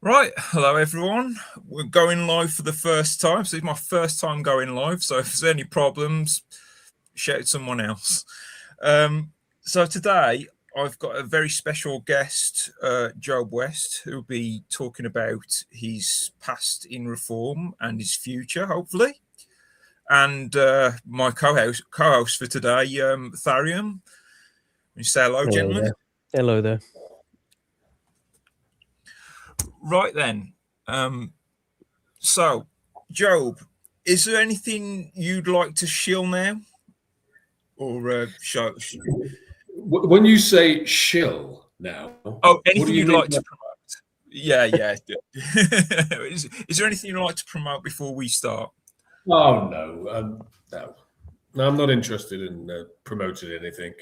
Right, hello everyone. We're going live for the first time. So it's my first time going live. So if there's any problems, shout someone else. So today I've got a very special guest, Job West, who'll be talking about his past in reform and his future, hopefully. And my co-host for today, Tharium. You say hello, gentlemen. There. Hello there. Right then. So, Job, is there anything you'd like to shill now? Or show? When you say shill now, anything you'd like to promote? Yeah. Is there anything you'd like to promote before we start? Oh, no. I'm not interested in promoting anything.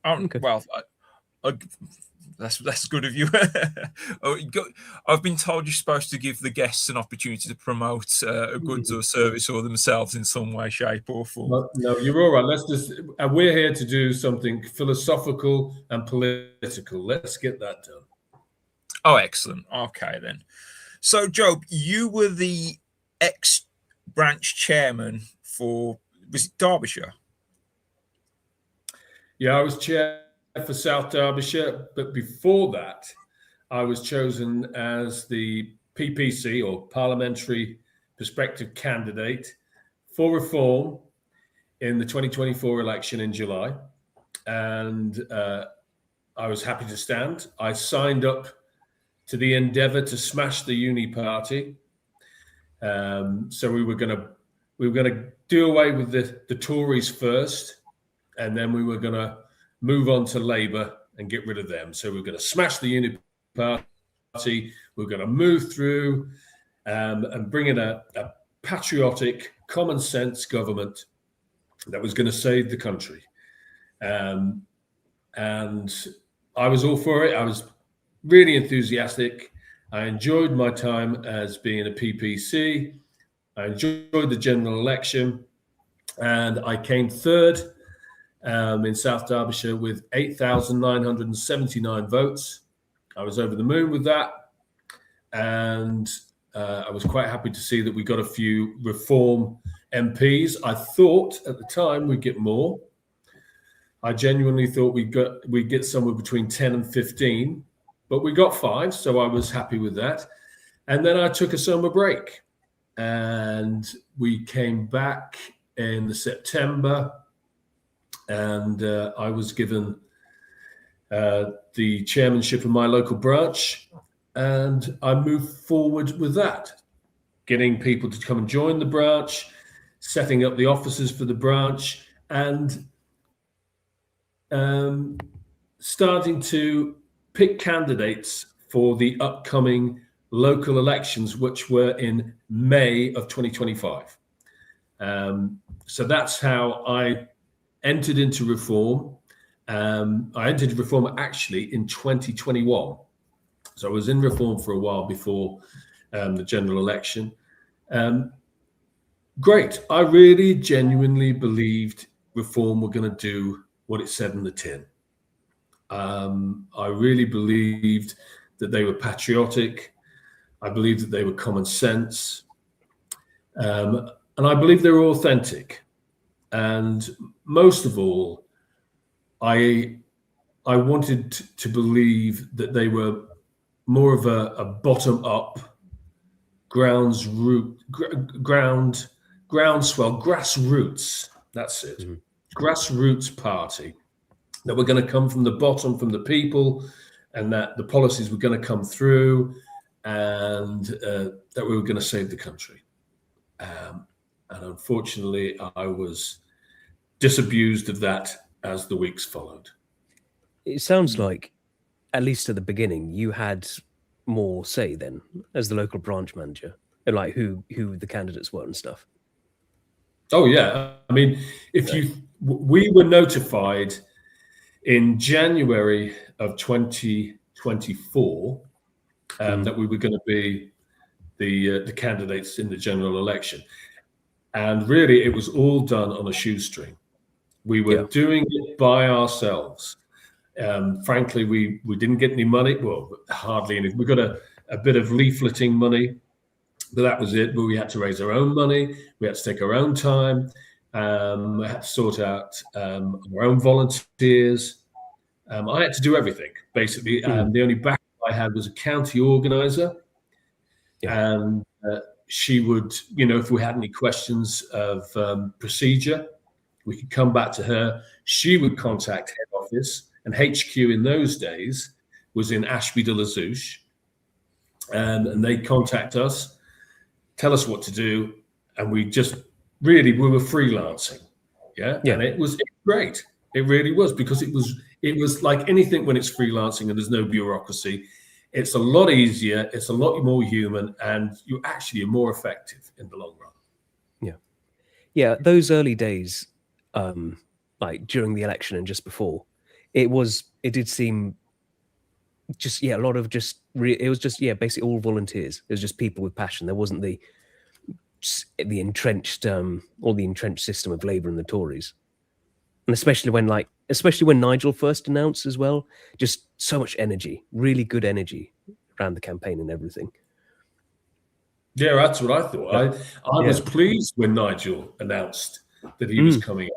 Okay. Well, that's good of you. I've been told you're supposed to give the guests an opportunity to promote a goods or service or themselves in some way, shape, or form. No, you're all right. We're here to do something philosophical and political. Let's get that done. Oh, excellent. Okay, then. So, Job, you were the ex-branch chairman for, was it Derbyshire? Yeah, I was chair for South Derbyshire, but before that, I was chosen as the PPC, or Parliamentary Prospective Candidate, for reform in the 2024 election in July. And I was happy to stand. I signed up to the endeavour to smash the Uni Party. So we were going to do away with the Tories first, and then we were going to move on to Labour and get rid of them. So we're going to smash the Uni Party. We're going to move through and bring in a patriotic, common sense government that was going to save the country. And I was all for it. I was really enthusiastic. I enjoyed my time as being a PPC. I enjoyed the general election, and I came third in South Derbyshire with 8,979 votes. I was over the moon with that, and I was quite happy to see that we got a few reform MPs. I thought at the time we'd get more. I genuinely thought we'd get somewhere between 10 and 15, but we got 5, so I was happy with that. And then I took a summer break, and we came back in September, and I was given the chairmanship of my local branch, and I moved forward with that, getting people to come and join the branch, setting up the offices for the branch, and starting to pick candidates for the upcoming local elections, which were in May of 2025. So that's how I entered into reform. I entered reform actually in 2021. So I was in reform for a while before the general election. Great. I really genuinely believed reform were going to do what it said in the tin. I really believed that they were patriotic. I believed that they were common sense. And I believed they were authentic. And most of all, I wanted to believe that they were more of a bottom-up, groundswell, grassroots. That's it. Mm-hmm. Grassroots party that were going to come from the bottom, from the people, and that the policies were going to come through, and that we were going to save the country. And unfortunately, I was disabused of that as the weeks followed. It sounds like, at least at the beginning, you had more say then as the local branch manager, and like who the candidates were and stuff. Oh yeah, I mean, we were notified in January of 2024 that we were going to be the candidates in the general election, and really it was all done on a shoestring. We were doing it by ourselves. Frankly, we didn't get any money. Well, hardly any. We got a a bit of leafleting money, but that was it. But we had to raise our own money. We had to take our own time. We had to sort out our own volunteers. I had to do everything, basically. The only backup I had was a county organizer. Yeah. And she would, if we had any questions of procedure, we could come back to her. She would contact head office, and HQ in those days was in Ashby de la Zouch. And they'd contact us, tell us what to do, and we were freelancing. Yeah. And it was great. It really was, because it was like anything when it's freelancing and there's no bureaucracy. It's a lot easier, it's a lot more human, and you actually are more effective in the long run. Yeah, those early days, like during the election and just before, it did seem just a lot of it was just basically all volunteers. It was just people with passion. There wasn't the entrenched system of Labour and the Tories. And especially when Nigel first announced as well, just so much energy, really good energy around the campaign and everything. Yeah, that's what I thought. I was pleased when Nigel announced that he was coming up.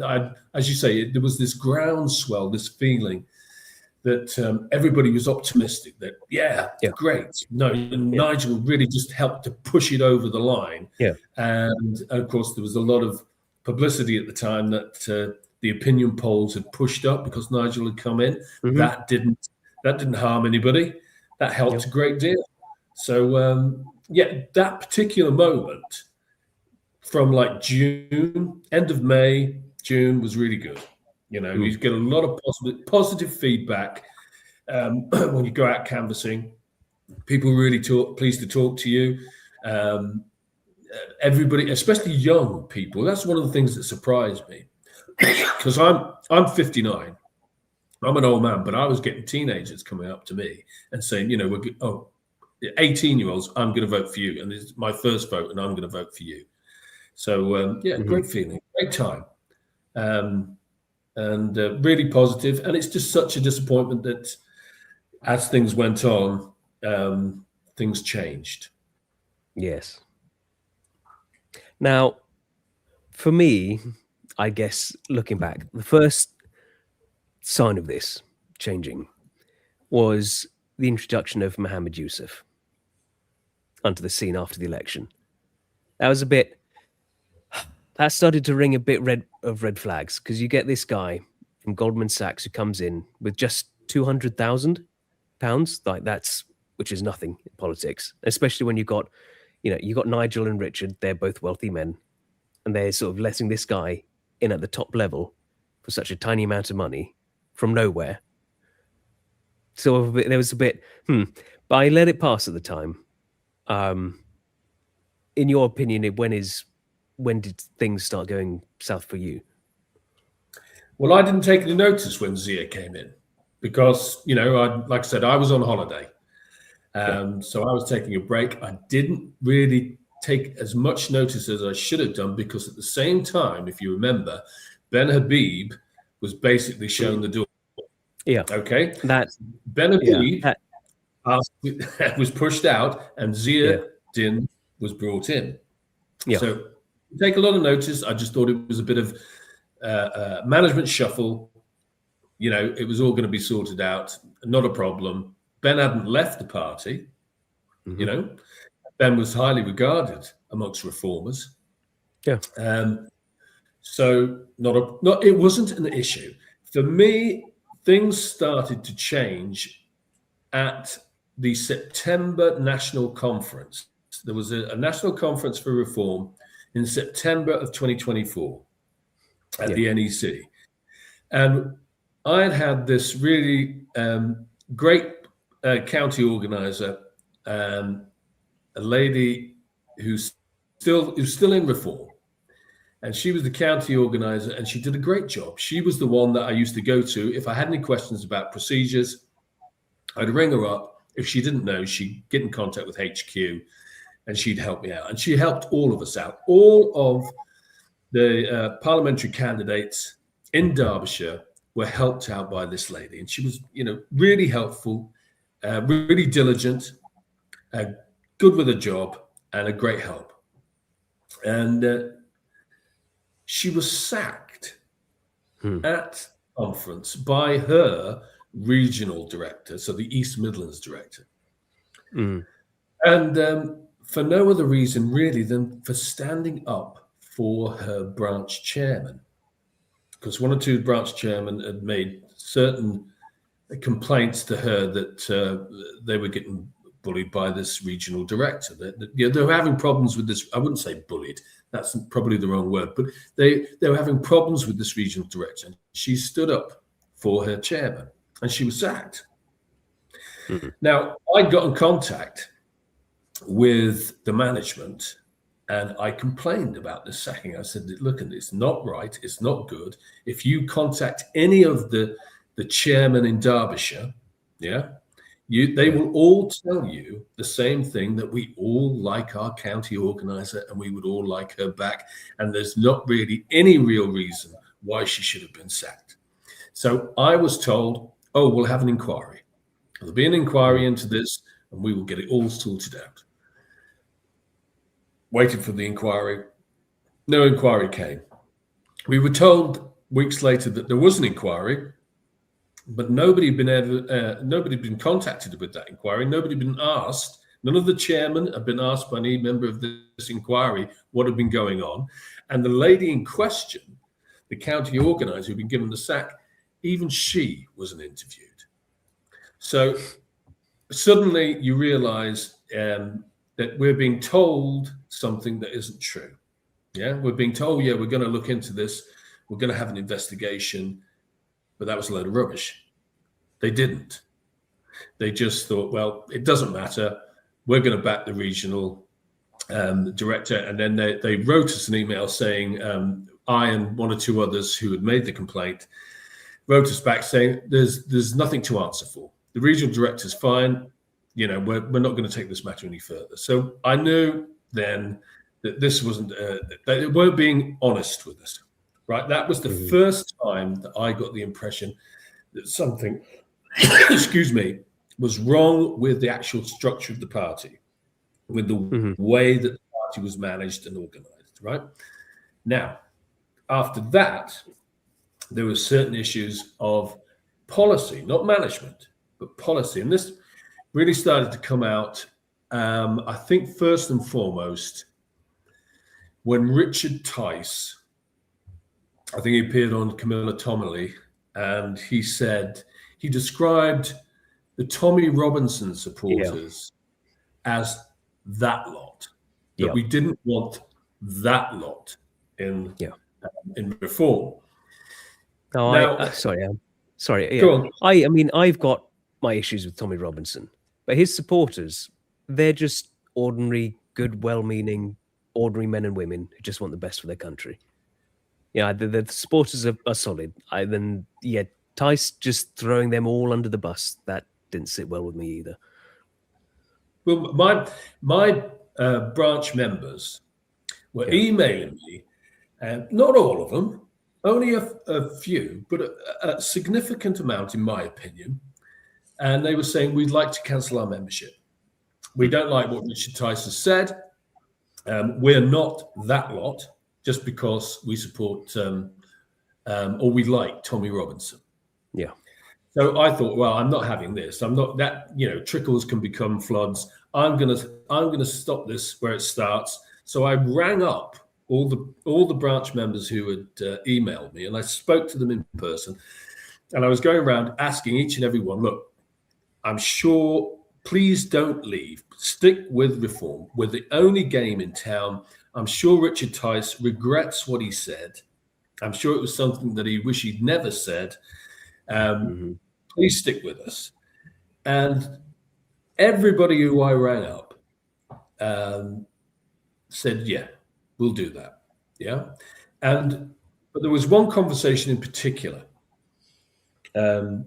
I, as you say, there was this groundswell, this feeling that everybody was optimistic that, great. No, Nigel really just helped to push it over the line. Yeah. And of course, there was a lot of publicity at the time that the opinion polls had pushed up because Nigel had come in. That didn't harm anybody. That helped a great deal. So that particular moment from like June, end of May, June was really good. You get a lot of positive feedback when you go out canvassing. People really pleased to talk to you. Everybody, especially young people, that's one of the things that surprised me. Because I'm 59, I'm an old man, but I was getting teenagers coming up to me and saying, 18-year-olds, I'm going to vote for you, and this is my first vote, and I'm going to vote for you. So great feeling, great time, and really positive. And it's just such a disappointment that as things went on, things changed. Yes. Now, for me, I guess looking back, the first sign of this changing was the introduction of Mohammed Yusuf onto the scene after the election. That started to ring a bit red flags, because you get this guy from Goldman Sachs who comes in with just £200,000, which is nothing in politics, especially when you got Nigel and Richard. They're both wealthy men, and they're sort of letting this guy in at the top level for such a tiny amount of money from nowhere. So there was a bit, but I let it pass at the time. In your opinion, when did things start going south for you? Well, I didn't take any notice when Zia came in because, like I said, I was on holiday. So I was taking a break. I didn't really take as much notice as I should have done, because at the same time, if you remember, Ben Habib was basically shown the door. Yeah. Okay. That Ben Habib was pushed out, and Zia Din was brought in. Yeah. So take a lot of notice. I just thought it was a bit of management shuffle. It was all going to be sorted out. Not a problem. Ben hadn't left the party. Ben was highly regarded amongst reformers. Yeah. So it wasn't an issue. For me, things started to change at the September National Conference. There was a National Conference for Reform in September of 2024 at the NEC. And I had this really great county organizer, a lady who's still in reform, and she was the county organizer, and she did a great job. She was the one that I used to go to if I had any questions about procedures. I'd ring her up. If she didn't know, she'd get in contact with HQ, and she'd help me out. And she helped all of us out. All of the parliamentary candidates in Derbyshire were helped out by this lady, and she was, really helpful, really diligent. good with a job, and a great help. And she was sacked at conference by her regional director, so the East Midlands director. And for no other reason really than for standing up for her branch chairman, because one or two branch chairmen had made certain complaints to her that they were getting bullied by this regional director. They were having problems with this. I wouldn't say bullied. That's probably the wrong word. But they were having problems with this regional director. She stood up for her chairman, and she was sacked. Now, I got in contact with the management, and I complained about this sacking. I said, look, it's not right. It's not good. If you contact any of the chairman in Derbyshire, they will all tell you the same thing, that we all like our county organizer and we would all like her back. And there's not really any real reason why she should have been sacked. So I was told, oh, we'll have an inquiry. There'll be an inquiry into this and we will get it all sorted out. Waited for the inquiry. No inquiry came. We were told weeks later that there was an inquiry, but nobody had been contacted with that inquiry. Nobody had been asked. None of the chairmen had been asked by any member of this inquiry what had been going on. And the lady in question, the county organizer who'd been given the sack, even she wasn't interviewed. So suddenly you realize that we're being told something that isn't true. We're being told, we're going to look into this. We're going to have an investigation. But that was a load of rubbish. They didn't. They just thought, well, it doesn't matter. We're going to back the regional director. And then they wrote us an email saying, I and one or two others who had made the complaint wrote us back saying, there's nothing to answer for. The regional director's fine. We're not going to take this matter any further. So I knew then that this wasn't, that they weren't being honest with us. Right, that was the first time that I got the impression that something, excuse me, was wrong with the actual structure of the party, with the way that the party was managed and organized. Right now, after that, there were certain issues of policy, not management, but policy, and this really started to come out. I think first and foremost, when Richard Tice, I think he appeared on Camilla Tominley, and he described the Tommy Robinson supporters as that lot. That we didn't want that lot in reform. No, now, sorry. Go on. I mean, I've got my issues with Tommy Robinson, but his supporters, they're just ordinary, good, well-meaning, ordinary men and women who just want the best for their country. The supporters are solid. Tice just throwing them all under the bus, that didn't sit well with me either. Well, my branch members were emailing me, not all of them, only a few, but a significant amount, in my opinion. And they were saying, we'd like to cancel our membership. We don't like what Richard Tice has said. We're not that lot, just because we support or we like Tommy Robinson. Yeah. So I thought, well, I'm not having this. I'm not that, trickles can become floods. I'm gonna stop this where it starts. So I rang up all the branch members who had emailed me, and I spoke to them in person. And I was going around asking each and every one, look, I'm sure, please don't leave. Stick with reform. We're the only game in town. I'm sure Richard Tice regrets what he said. I'm sure it was something that he wished he'd never said. Please stick with us. And everybody who I rang up said, yeah, we'll do that. Yeah. But there was one conversation in particular. One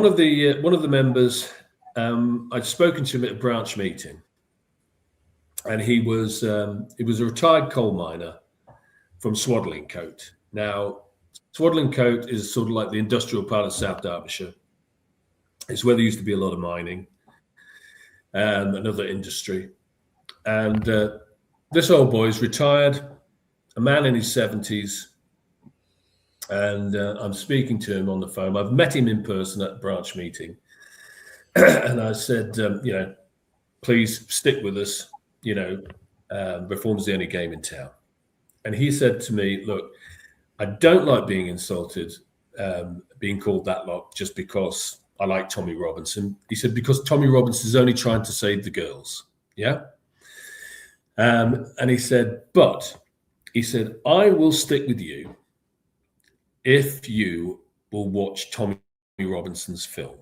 of the members, I'd spoken to him at a branch meeting, and he was a retired coal miner from Swadlincote. Now, Swadlincote is sort of like the industrial part of South Derbyshire. It's where there used to be a lot of mining. another industry. And this old boy's retired, a man in his 70s. And I'm speaking to him on the phone. I've met him in person at a branch meeting. And I said, please stick with us. Reform's the only game in town. And he said to me, look, I don't like being insulted, being called that lot just because I like Tommy Robinson. He said, because Tommy Robinson is only trying to save the girls. Yeah. And he said, I will stick with you if you will watch Tommy Robinson's film.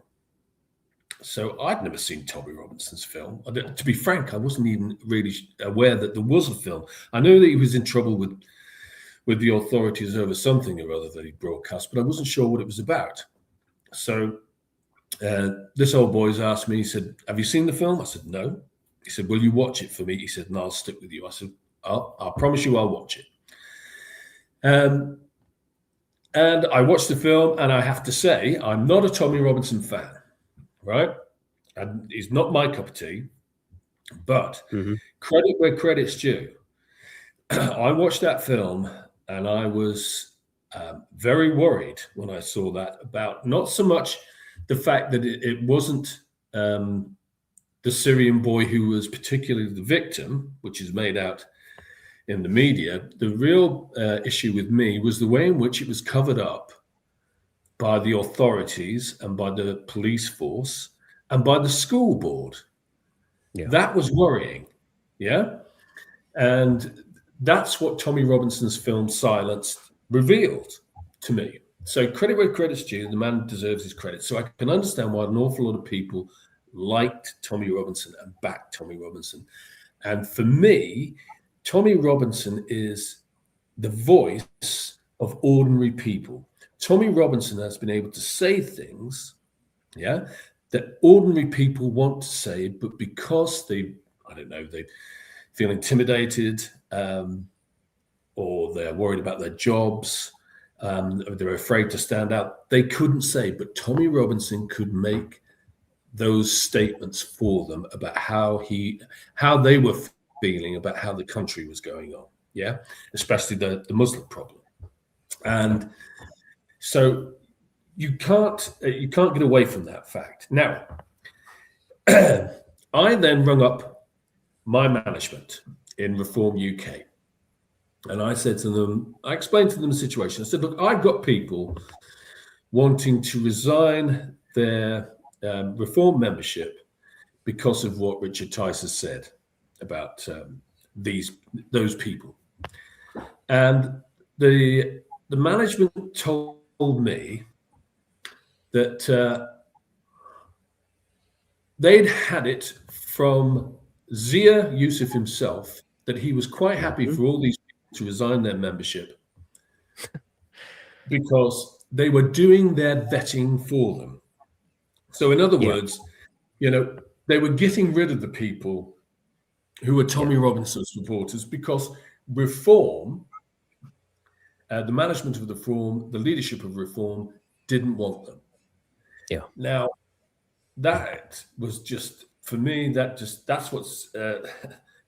So I'd never seen Tommy Robinson's film. To be frank, I wasn't even really aware that there was a film. I knew that he was in trouble with the authorities over something or other that he broadcast, but I wasn't sure what it was about. So this old boy's asked me, he said, have you seen the film? I said, no. He said, will you watch it for me? He said, no, I'll stick with you. I said, I'll promise you I'll watch it. And I watched the film, and I have to say, I'm not a Tommy Robinson fan, right? And he's not my cup of tea, but credit where credit's due. I watched that film, and I was very worried when I saw that, about not so much the fact that it wasn't the Syrian boy who was particularly the victim, which is made out in the media. The real issue with me was the way in which it was covered up by the authorities and by the police force and by the school board. Yeah. That was worrying. Yeah. And that's what Tommy Robinson's film Silence revealed to me. So credit where credit's due, the man deserves his credit. So I can understand why an awful lot of people liked Tommy Robinson and backed Tommy Robinson. And for me, Tommy Robinson is the voice of ordinary people. Tommy Robinson has been able to say things, that ordinary people want to say, but because they feel intimidated, or they're worried about their jobs, they're afraid to stand out, they couldn't say. But Tommy Robinson could make those statements for them about how they were feeling about how the country was going on, especially the Muslim problem. And so you can't get away from that fact. Now, I then rung up my management in Reform UK, and I said to them, I explained to them the situation. I said, look, I've got people wanting to resign their Reform membership because of what Richard Tice has said about those people. And the management told me that they'd had it from Zia Yusuf himself that he was quite happy for all these people to resign their membership because they were doing their vetting for them. So in other words, they were getting rid of the people who were Tommy Robinson supporters because Reform, the management of Reform, the leadership of Reform didn't want them. Yeah. Now, that was just, for me, that's what's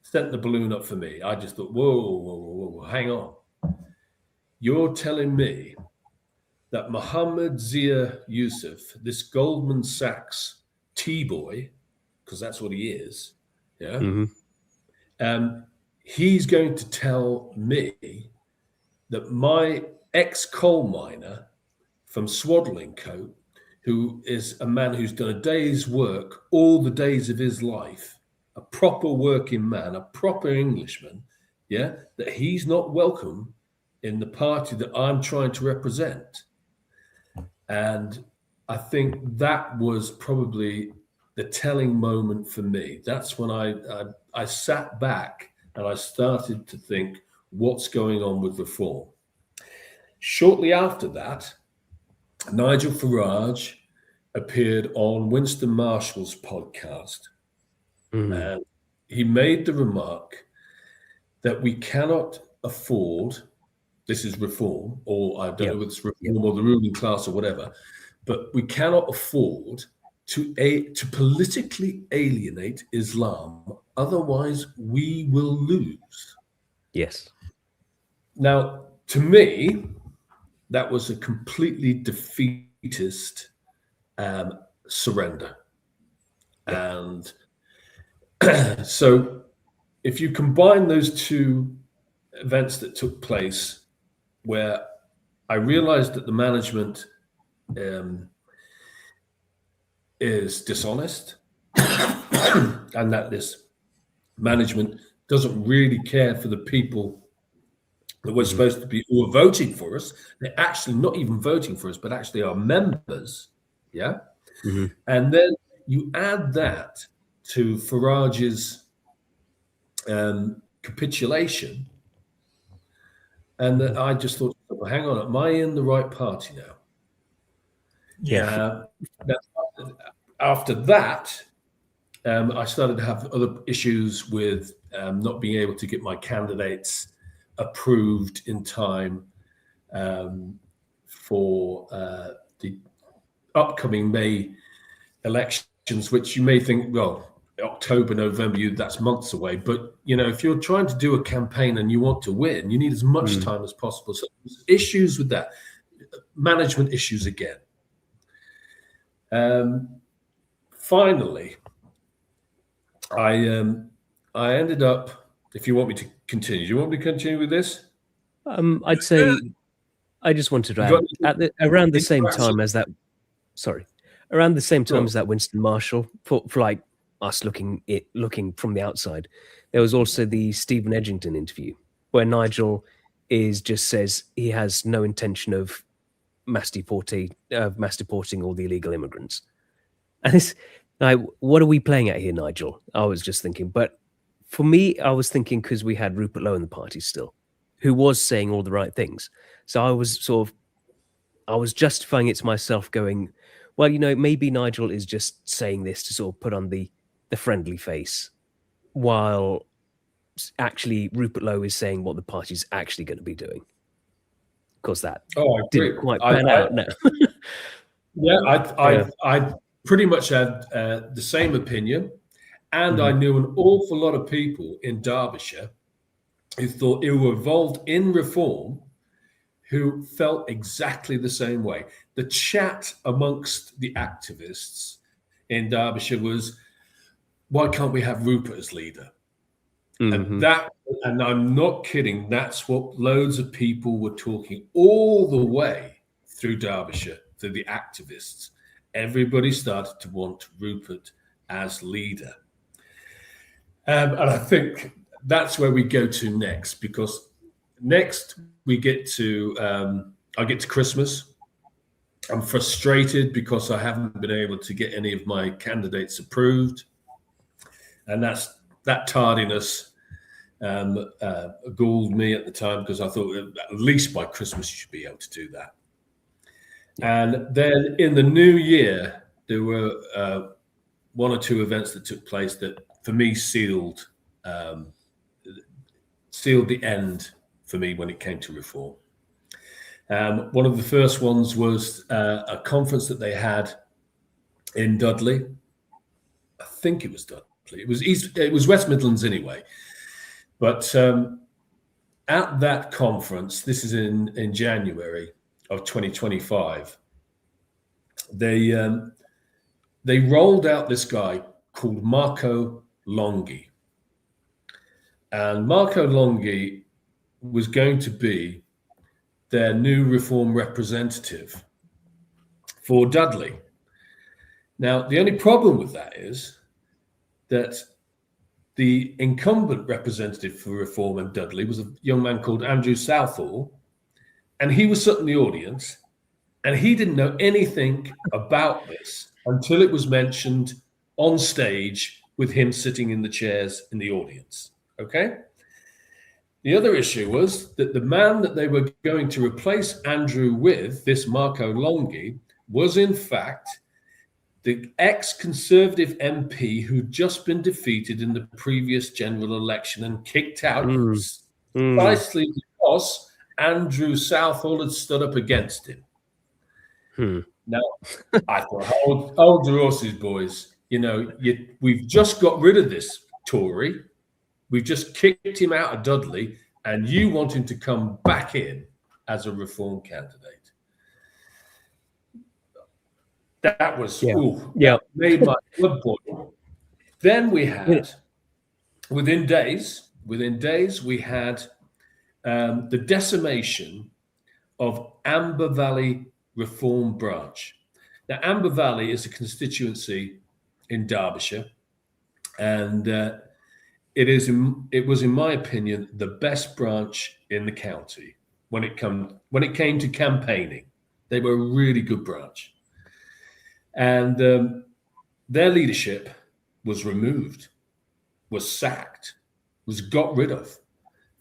sent the balloon up for me. I just thought, whoa, hang on. You're telling me that Mohammed Zia Yusuf, this Goldman Sachs T-boy, because that's what he is, he's going to tell me that my ex-coal miner from Swaddling Coat, who is a man who's done a day's work all the days of his life, a proper working man, a proper Englishman, that he's not welcome in the party that I'm trying to represent. And I think that was probably the telling moment for me. That's when I sat back and I started to think, what's going on with Reform? Shortly after that, Nigel Farage appeared on Winston Marshall's podcast. And he made the remark that we cannot afford, this is Reform, or I don't know if it's Reform or the ruling class or whatever, but we cannot afford to politically alienate Islam. Otherwise, we will lose. Yes. Now, to me, that was a completely defeatist surrender. Yeah. And so if you combine those two events that took place, where I realized that the management is dishonest and that this management doesn't really care for the people that were supposed to be, who are voting for us. They're actually not even voting for us, but actually are members. Yeah. Mm-hmm. And then you add that to Farage's capitulation. And I just thought, well, hang on, am I in the right party now? Yeah. After that, I started to have other issues with not being able to get my candidates approved in time for the upcoming May elections, which you may think, well, October, November, that's months away. But, if you're trying to do a campaign and you want to win, you need as much time as possible. So there's issues with that. Management issues again. Finally, I ended up, if you want me to continue, do you want me to continue with this? I'd say I just wanted to add around the same time as that. Sorry, around the same time as that Winston Marshall, for like us looking from the outside, there was also the Stephen Edgington interview where Nigel just says he has no intention of mass deporting all the illegal immigrants. And it's like, what are we playing at here, Nigel? I was just thinking, but for me, I was thinking because we had Rupert Lowe in the party still, who was saying all the right things. So I was justifying it to myself, going, well, maybe Nigel is just saying this to sort of put on the friendly face, while actually Rupert Lowe is saying what the party's actually going to be doing. Of course, that didn't quite pan out. No. I pretty much had the same opinion, and I knew an awful lot of people in Derbyshire who were involved in reform, who felt exactly the same way. The chat amongst the activists in Derbyshire was, why can't we have Rupert as leader? And I'm not kidding, that's what loads of people were talking all the way through Derbyshire, through the activists. Everybody started to want Rupert as leader. And I think that's where we go to next, because next we get to, I get to Christmas. I'm frustrated because I haven't been able to get any of my candidates approved. And that tardiness galled me at the time, because I thought at least by Christmas you should be able to do that. And then in the new year, there were one or two events that took place that for me sealed the end for me when it came to reform. One of the first ones was a conference that they had in Dudley. I think it was Dudley. It was West Midlands anyway. But at that conference, this is in January of 2025, they rolled out this guy called Marco Longhi. And Marco Longhi was going to be their new reform representative for Dudley. Now, the only problem with that is that the incumbent representative for reform in Dudley was a young man called Andrew Southall, and he was sat in the audience, and he didn't know anything about this until it was mentioned on stage with him sitting in the chairs in the audience. Okay? The other issue was that the man that they were going to replace Andrew with, this Marco Longhi, was in fact the ex-Conservative MP who'd just been defeated in the previous general election and kicked out precisely because Andrew Southall had stood up against him. No, I thought, hold your horses, boys. We've just got rid of this Tory. We've just kicked him out of Dudley, and you want him to come back in as a Reform candidate. That was, that made my blood boil. Then we had, within days, we had the decimation of Amber Valley Reform branch. Now, Amber Valley is a constituency in Derbyshire, and it was, in my opinion, the best branch in the county when it came to campaigning. They were a really good branch, and their leadership was removed, was sacked, was got rid of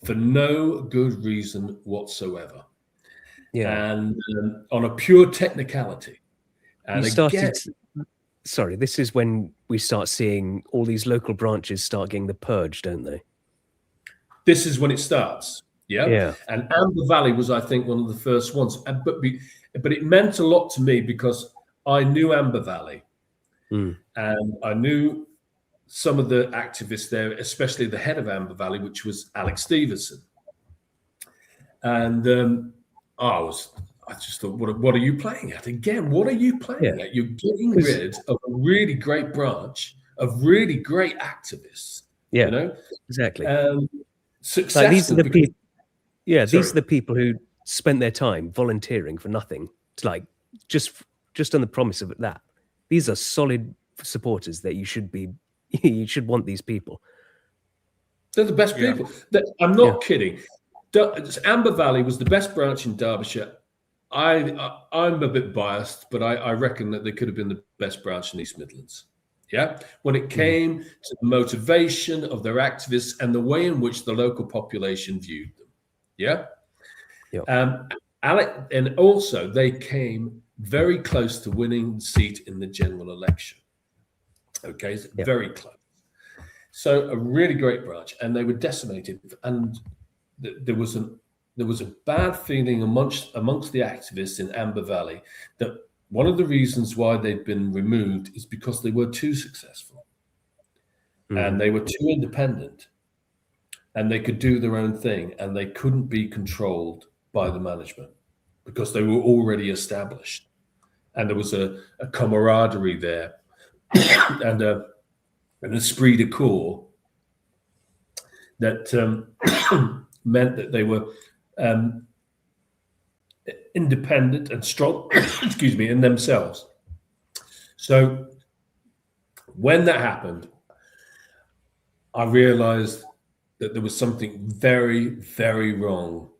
for no good reason whatsoever. Yeah, and on a pure technicality. And sorry, this is when we start seeing all these local branches start getting the purge, don't they? This is when it starts. Yeah. And Amber Valley was, I think, one of the first ones. But it meant a lot to me because I knew Amber Valley, and I knew some of the activists there, especially the head of Amber Valley, which was Alex Stevenson. And I just thought, what are you playing at? Again, what are you playing at? You're getting rid of a really great branch of really great activists. Yeah, exactly. Successful. These are the people. Yeah, these are the people who spent their time volunteering for nothing. It's like just on the promise of that. These are solid supporters that you should be. You should want these people. They're the best people. I'm not kidding. Amber Valley was the best branch in Derbyshire. I'm a bit biased, but I reckon that they could have been the best branch in East Midlands. Yeah, when it came to the motivation of their activists and the way in which the local population viewed them. Yeah. And also they came very close to winning the seat in the general election. Okay, very close. So a really great branch, and they were decimated, and there was a bad feeling amongst the activists in Amber Valley that one of the reasons why they'd been removed is because they were too successful, and they were too independent, and they could do their own thing, and they couldn't be controlled by the management because they were already established, and there was a camaraderie there. And an esprit de corps that meant that they were independent and strong, in themselves. So when that happened, I realized that there was something very, very wrong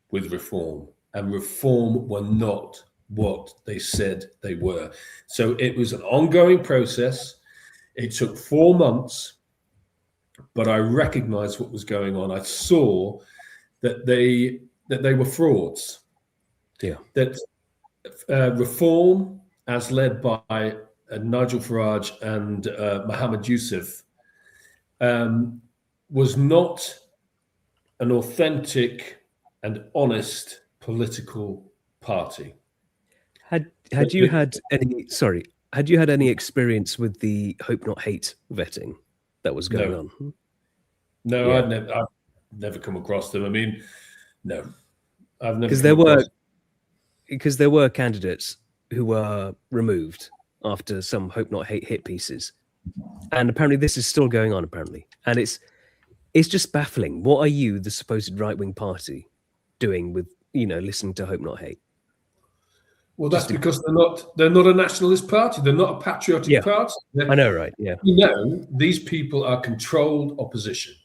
with Reform, and Reform were not what they said they were. So it was an ongoing process. It took 4 months, but I recognized what was going on. I saw that they were frauds. Yeah. That Reform, as led by Nigel Farage and Mohammed Yusuf, was not an authentic and honest political party. Had you had any experience with the Hope Not Hate vetting that was going on? No, I've never come across them. I mean, no, I've never. Because there were candidates who were removed after some Hope Not Hate hit pieces, and apparently this is still going on. Apparently, and it's just baffling. What are you, the supposed right-wing party, doing with listening to Hope Not Hate? Well, that's because they're not a nationalist party. They're not a patriotic party. I know, right? Yeah. These people are controlled opposition.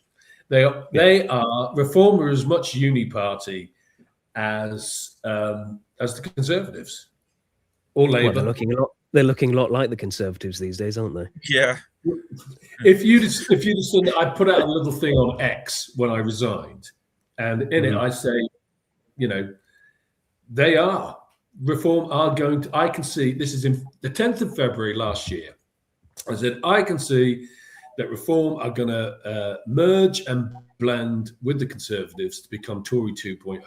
They are Reform are as much uni party as the Conservatives or Labour. Well, they're looking a lot like the Conservatives these days, aren't they? Yeah. If you just I put out a little thing on X when I resigned, and in it I say, they are. Reform are going to, I can see, this is in the 10th of February last year. I said, I can see that Reform are going to merge and blend with the Conservatives to become Tory 2.0.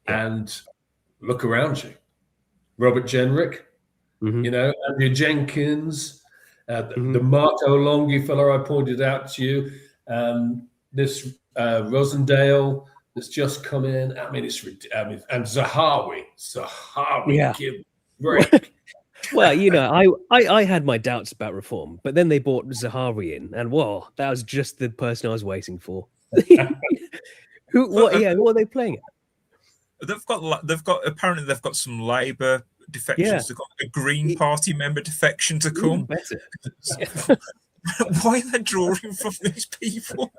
And look around you. Robert Jenrick, Mhm. you know, Andrew Jenkins, Mhm. the Marco Longi fellow I pointed out to you, this Rosendale that's just come in. I mean, and Zahawi, Yeah. give break. Well, I had my doubts about reform, but then they brought Zahawi in, and whoa, that was just the person I was waiting for. What are they playing at? Apparently they've got some Labour defections. Yeah. They've got a Green It- Party member defection to Even come. better. Why are they drawing from these people?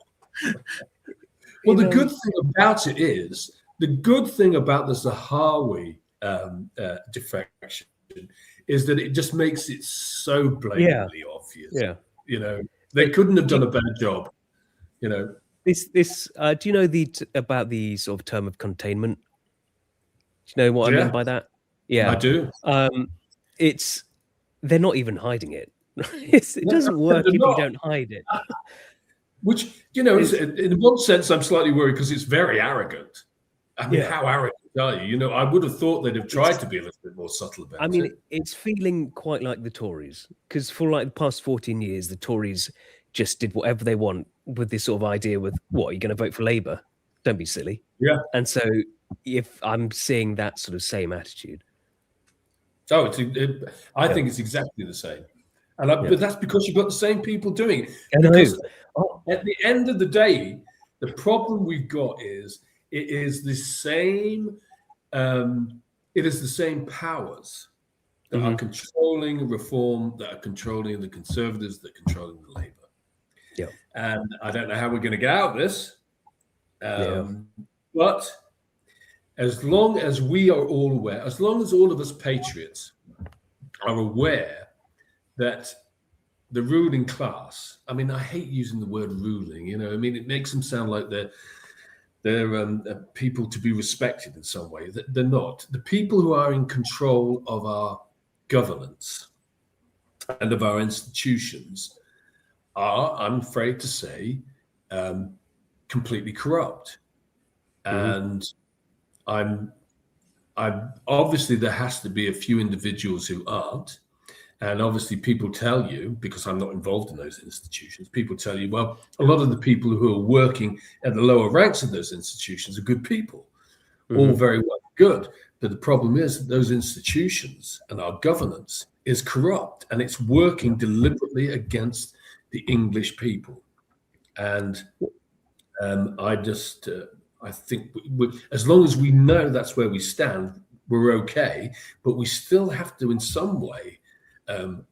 Well, the good thing about it is the Zahawi defection is that it just makes it so blatantly obvious. Yeah. You know, they couldn't have done a better job. You know, This do you know about the sort of term of containment? Do you know what I mean by that? Yeah, I do. They're not even hiding it. It doesn't work if you don't hide it. Which, you know, in one sense, I'm slightly worried because it's very arrogant. I mean, how arrogant are you? You know, I would have thought they'd have tried to be a little bit more subtle about it. I mean, it's feeling quite like the Tories, because for like the past 14 years, the Tories just did whatever they want with this sort of idea with, what, are you going to vote for Labour? Don't be silly. Yeah. And so if I'm seeing that sort of same attitude. Oh, I think it's exactly the same. But that's because you've got the same people doing it. Because at the end of the day, the problem we've got is it is the same powers that are controlling reform, that are controlling the Conservatives, that are controlling the Labour. Yeah. And I don't know how we're going to get out of this. But as long as we are all aware, as long as all of us patriots are aware that the ruling class, I mean, I hate using the word ruling, you know, I mean, it makes them sound like they're people to be respected in some way. They're not. The people who are in control of our governance and of our institutions are, I'm afraid to say, completely corrupt. And I'm obviously there has to be a few individuals who aren't. And obviously people tell you, because I'm not involved in those institutions, people tell you, well, a lot of the people who are working at the lower ranks of those institutions are good people. All very well good. But the problem is that those institutions and our governance is corrupt, and it's working deliberately against the English people. And I think as long as we know that's where we stand, we're okay. But we still have to, in some way,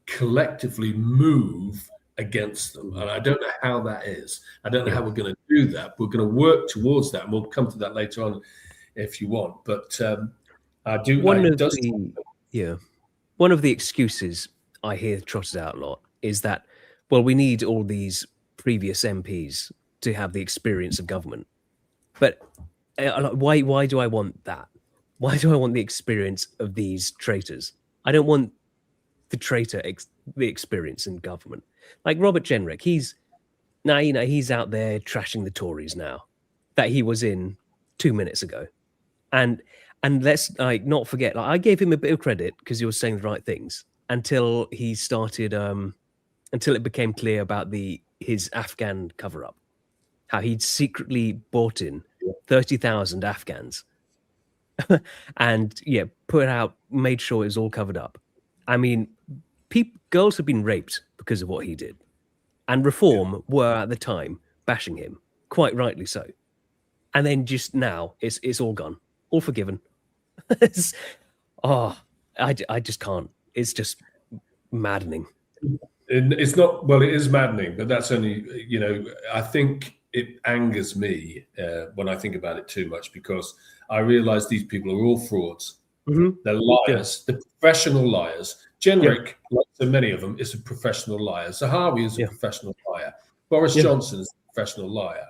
collectively move against them. And I don't know how that is. I don't know how we're going to do that. We're going to work towards that. And we'll come to that later on if you want. But I do. One of the excuses I hear trotted out a lot is that, well, we need all these previous MPs to have the experience of government. But why do I want that? Why do I want the experience of these traitors? I don't want the experience in government. Like Robert Jenrick, he's out there trashing the Tories now, that he was in 2 minutes ago. And let's not forget, I gave him a bit of credit because he was saying the right things until he started until it became clear about his Afghan cover-up, how he'd secretly bought in 30,000 Afghans and made sure it was all covered up. I mean, girls have been raped because of what he did, and Reform were at the time bashing him, quite rightly so. And then just now, it's all gone, all forgiven. I just can't. It's just maddening. It's not, well, it is maddening, but that's only, you know, I think it angers me when I think about it too much, because I realize these people are all frauds. They're liars. They're professional liars. Jenrick, like so many of them, is a professional liar. Zahawi is a professional liar. Boris Johnson is a professional liar.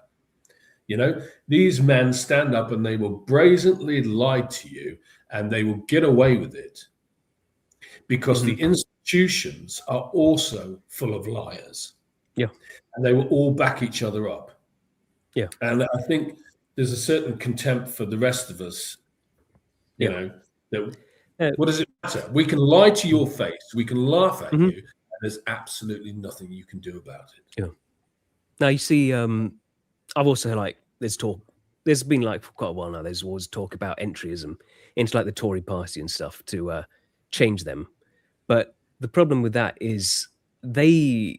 You know, these men stand up and they will brazenly lie to you, and they will get away with it because the institutions are also full of liars. Yeah. And they will all back each other up. Yeah. And I think there's a certain contempt for the rest of us, you know, that what does it We can lie to your face. We can laugh at Mhm. you. And there's absolutely nothing you can do about it. Yeah. Now you see, I've also like there's been like for quite a while now, there's always talk about entryism into like the Tory party and stuff to change them. But the problem with that is the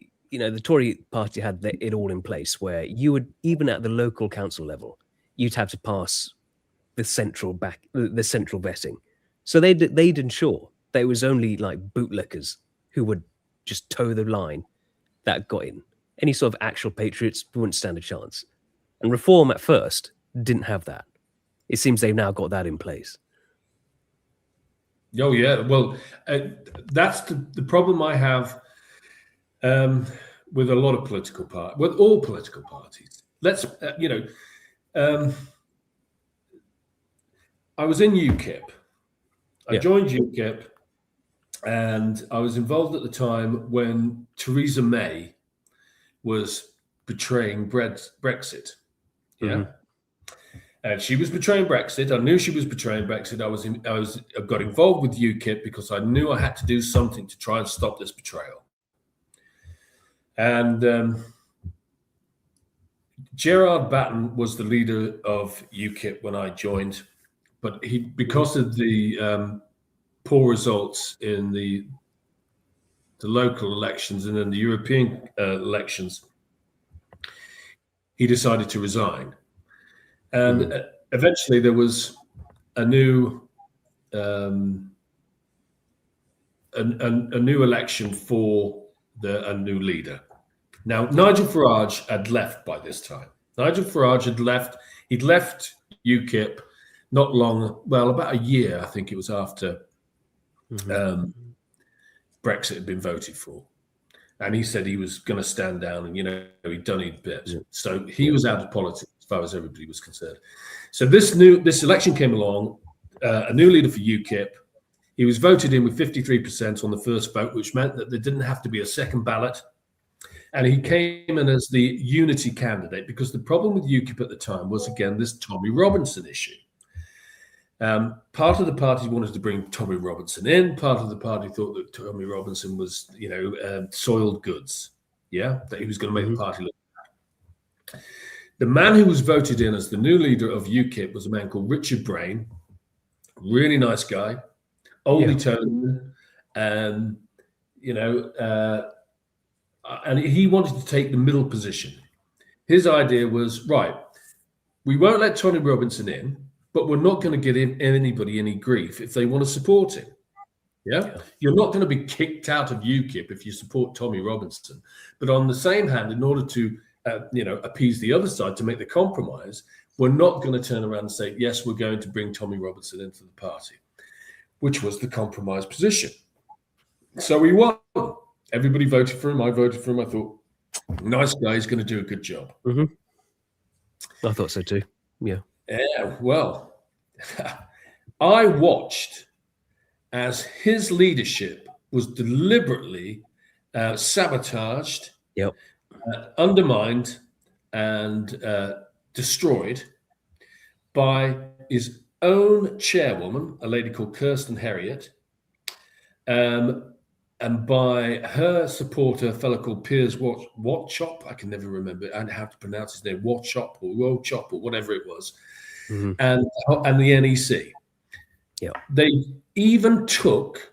Tory party had it all in place where you would, even at the local council level, you'd have to pass the central vetting. So they'd ensure that it was only like bootlickers who would just toe the line that got in. Any sort of actual patriots wouldn't stand a chance. And Reform at first didn't have that. It seems they've now got that in place. Oh yeah, well, that's the problem I have with a lot of political parties, with all political parties. I was in UKIP. I joined UKIP, and I was involved at the time when Theresa May was betraying Brexit. Yeah. Mm-hmm. And she was betraying Brexit. I knew she was betraying Brexit. I got involved with UKIP because I knew I had to do something to try and stop this betrayal. And Gerard Batten was the leader of UKIP when I joined, but because of the poor results in the local elections and in the European elections, he decided to resign. And eventually there was a new election for a new leader. Now, Nigel Farage had left by this time. Nigel Farage had left. He'd left UKIP not long, well, about a year, I think it was after Brexit had been voted for. And he said he was going to stand down and, he'd done his bit. So he was out of politics as far as everybody was concerned. So this election came along, a new leader for UKIP. He was voted in with 53% on the first vote, which meant that there didn't have to be a second ballot. And he came in as the unity candidate because the problem with UKIP at the time was, again, this Tommy Robinson issue. Part of the party wanted to bring Tommy Robinson in. Part of the party thought that Tommy Robinson was, soiled goods. Yeah, that he was going to make the party look bad. The man who was voted in as the new leader of UKIP was a man called Richard Brain. Really nice guy, oldie toned, and he wanted to take the middle position. His idea was, right, we won't let Tommy Robinson in, but we're not going to give anybody any grief if they want to support him. Yeah? You're not going to be kicked out of UKIP if you support Tommy Robinson. But on the same hand, in order to appease the other side, to make the compromise, we're not going to turn around and say, yes, we're going to bring Tommy Robinson into the party, which was the compromise position. So we won. Everybody voted for him. I voted for him. I thought, nice guy, he's going to do a good job. I thought so too. Yeah. Yeah, well, I watched as his leadership was deliberately sabotaged, undermined, and destroyed by his own chairwoman, a lady called Kirsten Herriot, and by her supporter, a fellow called Piers Watchop. I can never remember how to pronounce his name, Watchop or Wochop or whatever it was, and the NEC. Yeah, they even took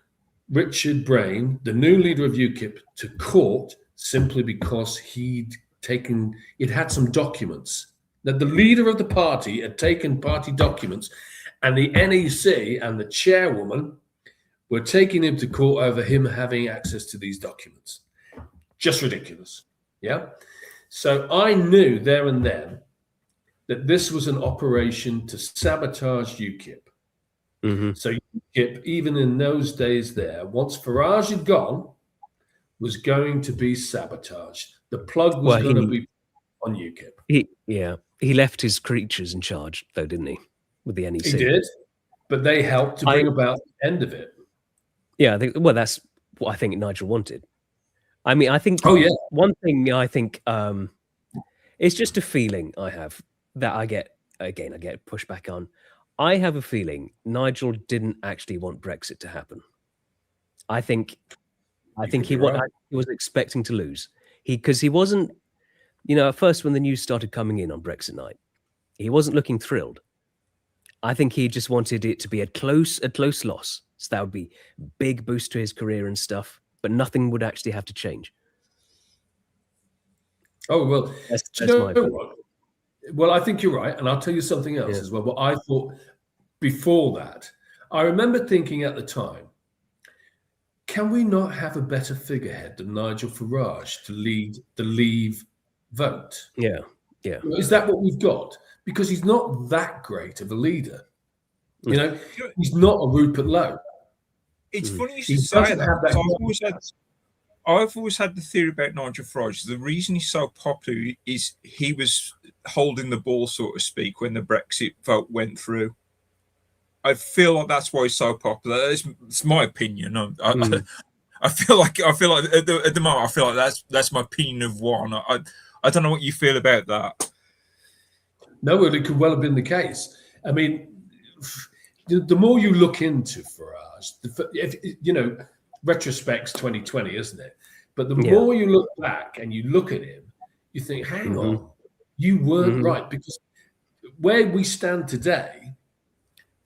Richard Brain, the new leader of UKIP, to court simply because he'd had some documents that the leader of the party had taken party documents, and the NEC and the chairwoman were taking him to court over him having access to these documents. Just ridiculous. Yeah. So I knew there and then that this was an operation to sabotage UKIP. So UKIP, even in those days there, once Farage had gone, was going to be sabotaged. The plug was going to be on UKIP. He left his creatures in charge, though, didn't he? With the NEC. He did, but they helped to bring about the end of it. Yeah, that's what I think Nigel wanted. I mean, I think one thing I think it's just a feeling I have that I get pushback on. I have a feeling Nigel didn't actually want Brexit to happen. I think could be right. he was expecting to lose. Because he wasn't, at first when the news started coming in on Brexit night, he wasn't looking thrilled. I think he just wanted it to be a close loss. So that would be big boost to his career and stuff, but nothing would actually have to change. Oh, well, That's do you know my opinion. what? Well, I think you're right. And I'll tell you something else as well. What I thought before that, I remember thinking at the time, can we not have a better figurehead than Nigel Farage to lead the Leave vote? Yeah. Is that what we've got? Because he's not that great of a leader. He's not a Rupert Lowe. It's funny you He should say doesn't that. have that. I've always had the theory about Nigel Farage. The reason he's so popular is he was holding the ball, so to speak, when the Brexit vote went through. I feel like that's why he's so popular. It's my opinion. I feel like at the moment I feel like that's my opinion of one. I don't know what you feel about that. No, it could well have been the case. I mean, the more you look into Farage, retrospect's 2020, isn't it? But the more you look back and you look at him, you think, hang on, you weren't right. Because where we stand today,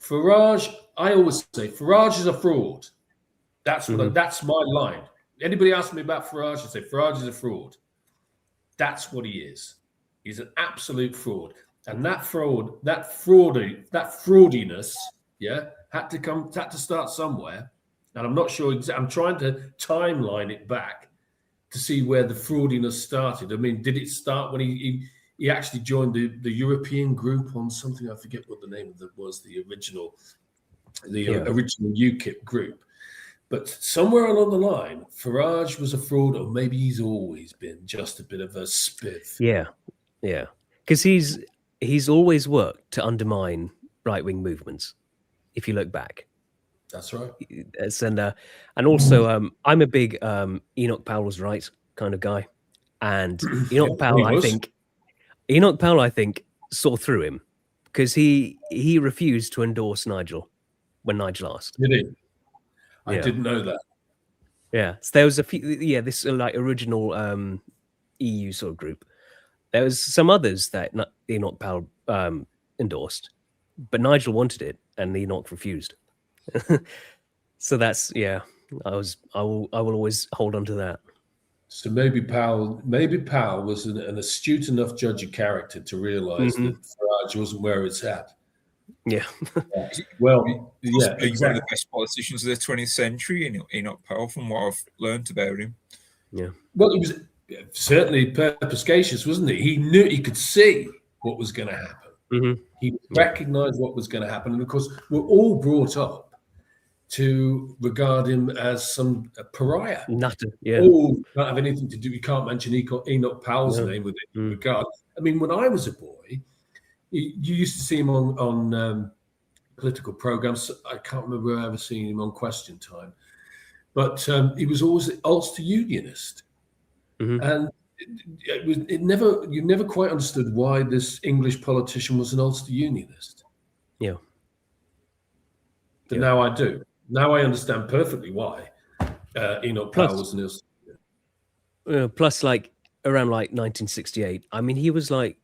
Farage, I always say, Farage is a fraud. That's that's my line. Anybody ask me about Farage, I say, Farage is a fraud. That's what he is. He's an absolute fraud. And that fraudiness, had to start somewhere. And I'm not sure. I'm trying to timeline it back to see where the fraudiness started. I mean, did it start when he actually joined the European group on something? I forget what the name of it was. The original UKIP group. But somewhere along the line, Farage was a fraud, or maybe he's always been just a bit of a spiff. Yeah. Because he's always worked to undermine right-wing movements. If you look back. That's right. And also, I'm a big Enoch Powell was right kind of guy, and Enoch Powell, I think, saw through him because he refused to endorse Nigel when Nigel asked. Did he? I didn't know that. Yeah, so there was a few. This original EU sort of group. There was some others that Enoch Powell endorsed, but Nigel wanted it, and Enoch refused. So that's I will always hold on to that. So maybe Powell was an astute enough judge of character to realize that Farage wasn't where it's at. Yeah. Well, exactly. One of the best politicians of the 20th century, Enoch Powell, from what I've learned about him. Yeah. Well, he was certainly perspicacious, wasn't he? He knew, he could see what was going to happen. He recognized what was going to happen. And of course, we're all brought up to regard him as some pariah. Nutter, yeah. Oh, don't have anything to do. You can't mention Enoch Powell's name with any regard. I mean, when I was a boy, you used to see him on political programs. I can't remember ever seeing him on Question Time, but he was always Ulster Unionist, and you never quite understood why this English politician was an Ulster Unionist. Yeah, but now I do. Now I understand perfectly why Enoch Powell was an Ulster. Plus, around 1968, I mean, he was like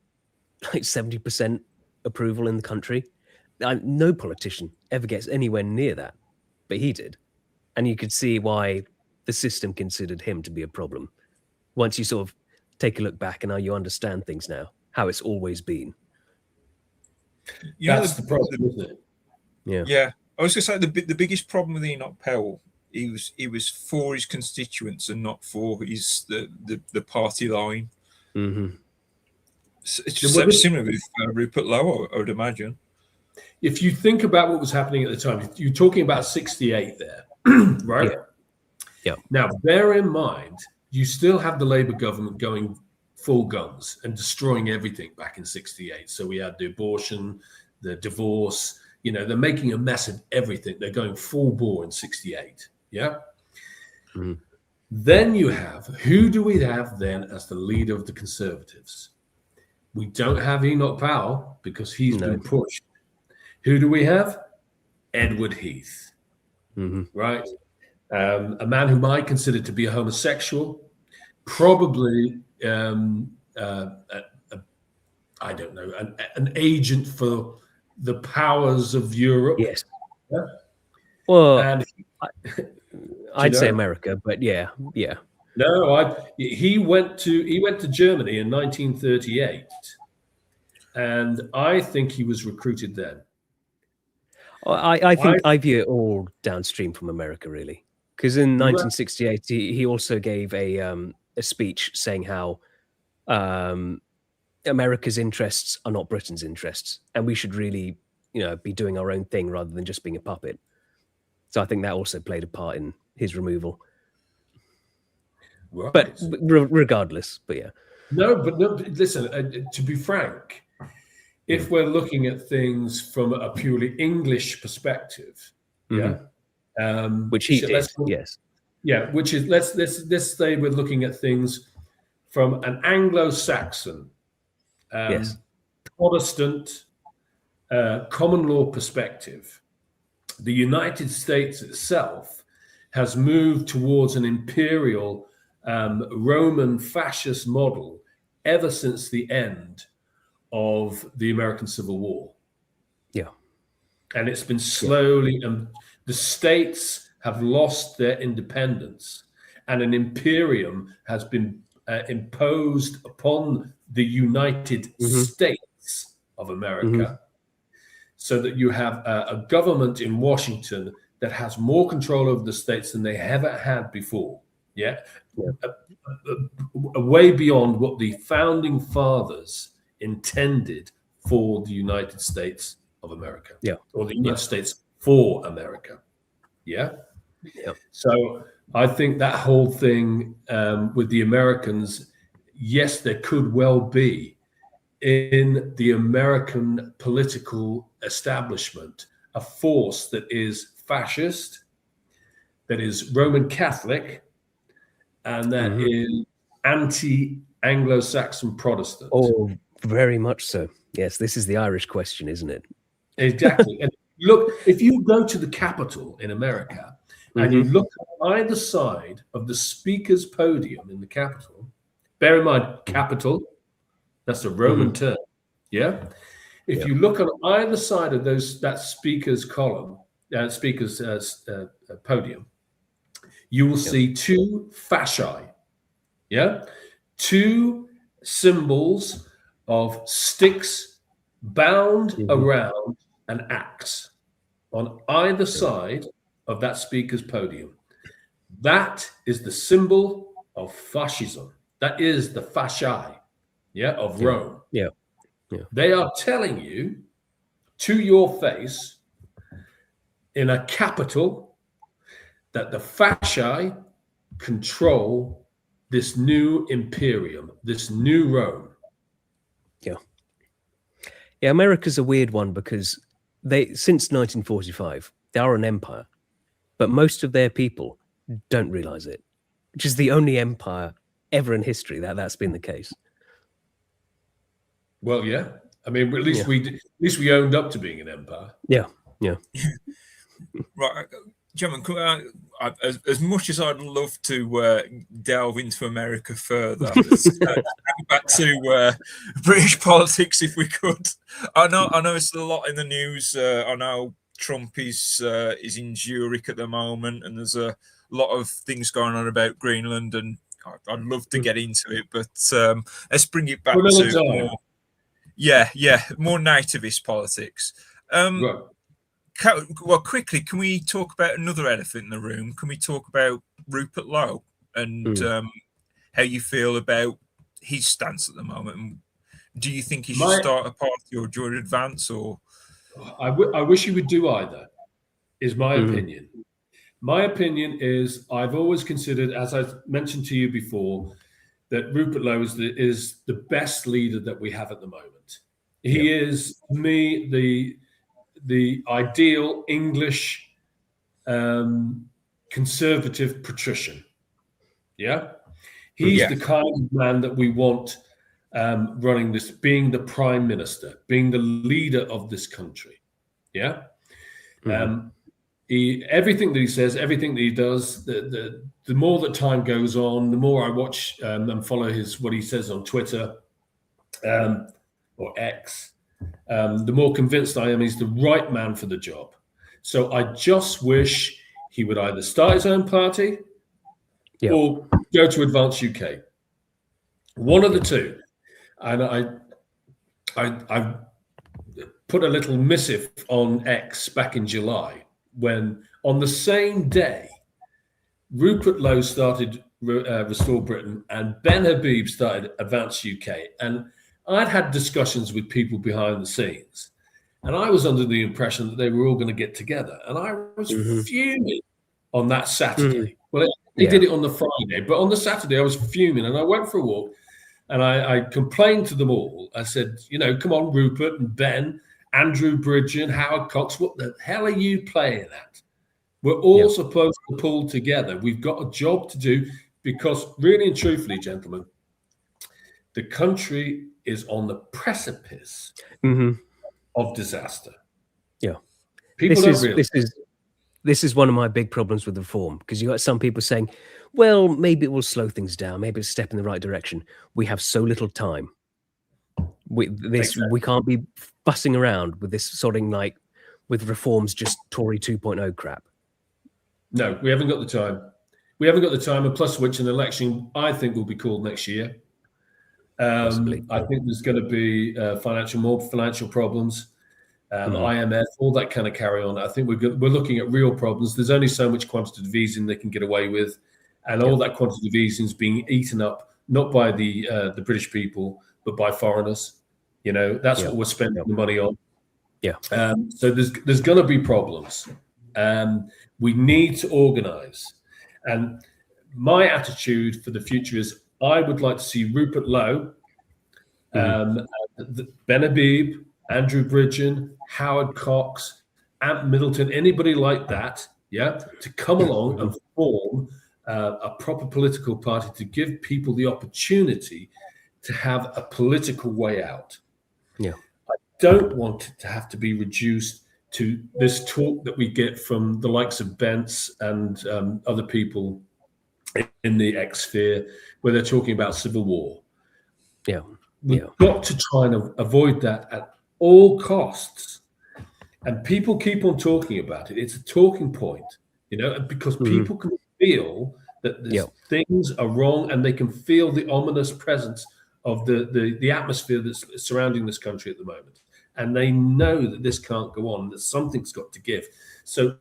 70% approval in the country. No politician ever gets anywhere near that, but he did. And you could see why the system considered him to be a problem. Once you sort of take a look back and how you understand things now, how it's always been. That's the problem, isn't it? Yeah. I was going to say the biggest problem with Enoch Powell, he was for his constituents and not for the party line. It's just similar with Rupert Lowe, I would imagine. If you think about what was happening at the time, you're talking about 68 there, right? Yeah. Now, bear in mind, you still have the Labour government going full guns and destroying everything back in 68. So we had the abortion, the divorce, they're making a mess of everything. They're going full bore in 68. Yeah. Then you have, who do we have then as the leader of the Conservatives? We don't have Enoch Powell because he's been pushed. Who do we have? Edward Heath. Right. a man whom I consider to be a homosexual, probably I don't know, an agent for the powers of Europe. Yes. Yeah. Well, And I'd say know? America, but yeah. No, he went to Germany in 1938, and I think he was recruited then. I think I view it all downstream from America, really, because in 1968 he also gave a speech saying how America's interests are not Britain's interests, and we should really, be doing our own thing rather than just being a puppet. So I think that also played a part in his removal. Right. But regardless, but yeah. No, listen, to be frank, if we're looking at things from a purely English perspective, which he did, yes. Yeah, which is let's say we're looking at things from an Anglo-Saxon, Protestant, common law perspective. The United States itself has moved towards an imperial Roman fascist model ever since the end of the American Civil War. Yeah. And it's been slowly, the states have lost their independence, and an imperium has been imposed upon the United States of America, so that you have a government in Washington that has more control over the states than they ever had before. Yeah. Way beyond what the founding fathers intended for the United States of America. Yeah. Or the United States for America. Yeah. Yeah. So I think that whole thing with the Americans, yes, there could well be in the American political establishment a force that is fascist, that is Roman Catholic, and that is anti-Anglo-Saxon Protestant. Oh, very much so. Yes, this is the Irish question, isn't it? Exactly. And look, if you go to the Capitol in America and you look on either side of the speaker's podium in the Capitol, bear in mind, Capitol, that's a Roman term. Yeah. If you look on either side of that speaker's column, speaker's podium, you will see two fasci. Yeah. Two symbols of sticks bound around an axe on either side of that speaker's podium. That is the symbol of fascism. That is the fasci, of Rome. Yeah. They are telling you to your face in a capital that the fasci control this new imperium, this new Rome. Yeah, America's a weird one because since 1945, they are an empire, but most of their people don't realize it, which is the only empire ever in history that's been the case. Well, yeah. I mean, at least we owned up to being an empire. Yeah. Right, gentlemen, as much as I'd love to delve into America further, let's back to British politics if we could. I know it's a lot in the news. I know Trump is in Zurich at the moment, and there's a lot of things going on about Greenland, and I'd love to get into it, but let's bring it back to more nativist politics. Right. Well, quickly, can we talk about another elephant in the room? Can we talk about Rupert Lowe and how you feel about his stance at the moment? And do you think he should start a party or join Advance? Or I wish he would do either, is my opinion. My opinion is I've always considered, as I mentioned to you before, that Rupert Lowe is the best leader that we have at the moment. He is, to me, the ideal English conservative patrician. Yeah. He's the kind of man that we want running this, being the prime minister, being the leader of this country. Yeah. everything that he says, everything that he does, the more that time goes on, the more I watch and follow what he says on Twitter or X, the more convinced I am he's the right man for the job. So I just wish he would either start his own party or go to Advance UK. One of the two. And I put a little missive on X back in July when, on the same day, Rupert Lowe started Restore Britain and Ben Habib started Advance UK. And I'd had discussions with people behind the scenes, and I was under the impression that they were all going to get together. And I was fuming on that Saturday. Well, they did it on the Friday, but on the Saturday I was fuming, and I went for a walk, and I complained to them all. I said, come on, Rupert and Ben, Andrew Bridgen, Howard Cox, what the hell are you playing at? We're all supposed to pull together. We've got a job to do, because really and truthfully, gentlemen, the country is on the precipice of disaster. Yeah. People don't realize. This is one of my big problems with reform, because you got some people saying, well, maybe it will slow things down. Maybe it's a step in the right direction. We have so little time. We can't be fussing around with this with reforms, just Tory 2.0 crap. No, we haven't got the time. We haven't got the time, and plus which an election, I think, will be called next year. I think there's going to be more financial problems. IMF, all that kind of carry on. I think we're looking at real problems. There's only so much quantitative easing they can get away with, and all that quantitative easing is being eaten up not by the British people but by foreigners. That's what we're spending the money on. So there's going to be problems. We need to organise, and my attitude for the future is I would like to see Rupert Lowe, Ben Habib, Andrew Bridgen, Howard Cox, Ant Middleton, anybody like that, to come along and form a proper political party to give people the opportunity to have a political way out. I don't want it to have to be reduced to this talk that we get from the likes of Bence and other people in the X sphere, where they're talking about civil war. We've got to try and avoid that at all costs. And people keep on talking about it. It's a talking point, because people can feel that things are wrong, and they can feel the ominous presence of the atmosphere that's surrounding this country at the moment. And they know that this can't go on, that something's got to give. So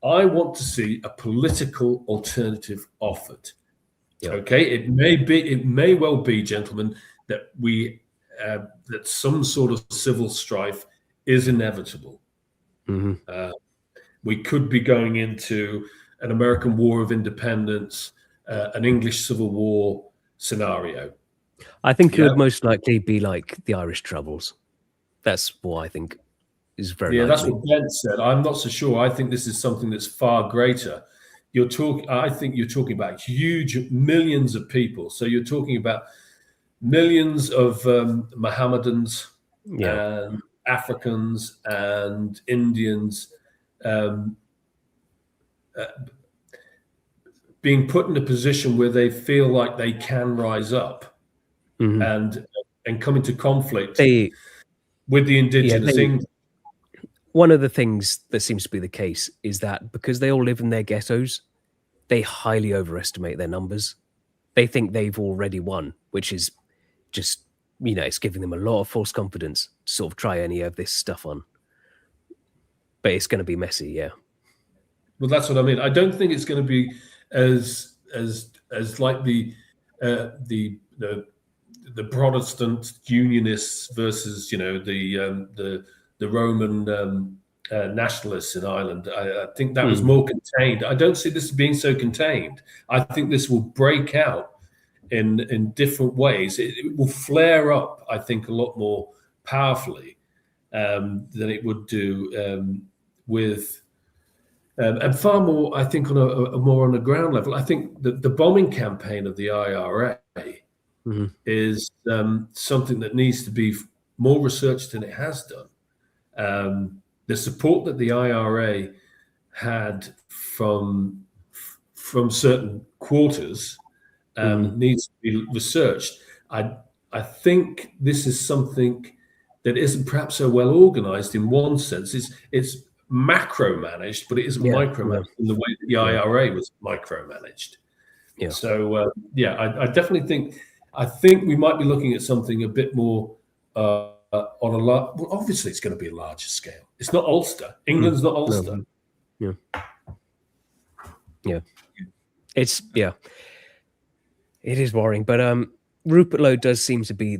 I want to see a political alternative offered. Okay, it may well be, gentlemen, that that some sort of civil strife is inevitable. We could be going into an American War of Independence, an English Civil War scenario. I think it would most likely be like the Irish Troubles. That's what I think is very likely. That's what Ben said. I'm not so sure. I think this is something that's far greater. I think you're talking about huge millions of people. So you're talking about millions of Mohammedans and Africans and Indians being put in a position where they feel like they can rise up and come into conflict with the indigenous English. One of the things that seems to be the case is that because they all live in their ghettos, they highly overestimate their numbers. They think they've already won, which is just, it's giving them a lot of false confidence to sort of try any of this stuff on. But it's going to be messy, Well, that's what I mean. I don't think it's going to be as like the Protestant Unionists versus the Roman nationalists in Ireland. I think that was more contained. I don't see this being so contained. I think this will break out in different ways. It will flare up, I think, a lot more powerfully than it would do with. And far more, I think, on a ground level. I think that the bombing campaign of the IRA is something that needs to be more researched than it has done. The support that the IRA had from certain quarters needs to be researched. I think this is something that isn't perhaps so well organized in one sense. It's macro managed, but it isn't micromanaged in the way that the IRA was micromanaged. Yeah. So I definitely think we might be looking at something a bit more on a lot. Well, obviously, it's going to be a larger scale. It's not Ulster. England's not Ulster. No. Yeah. It's it is worrying, but Rupert Lowe does seem to be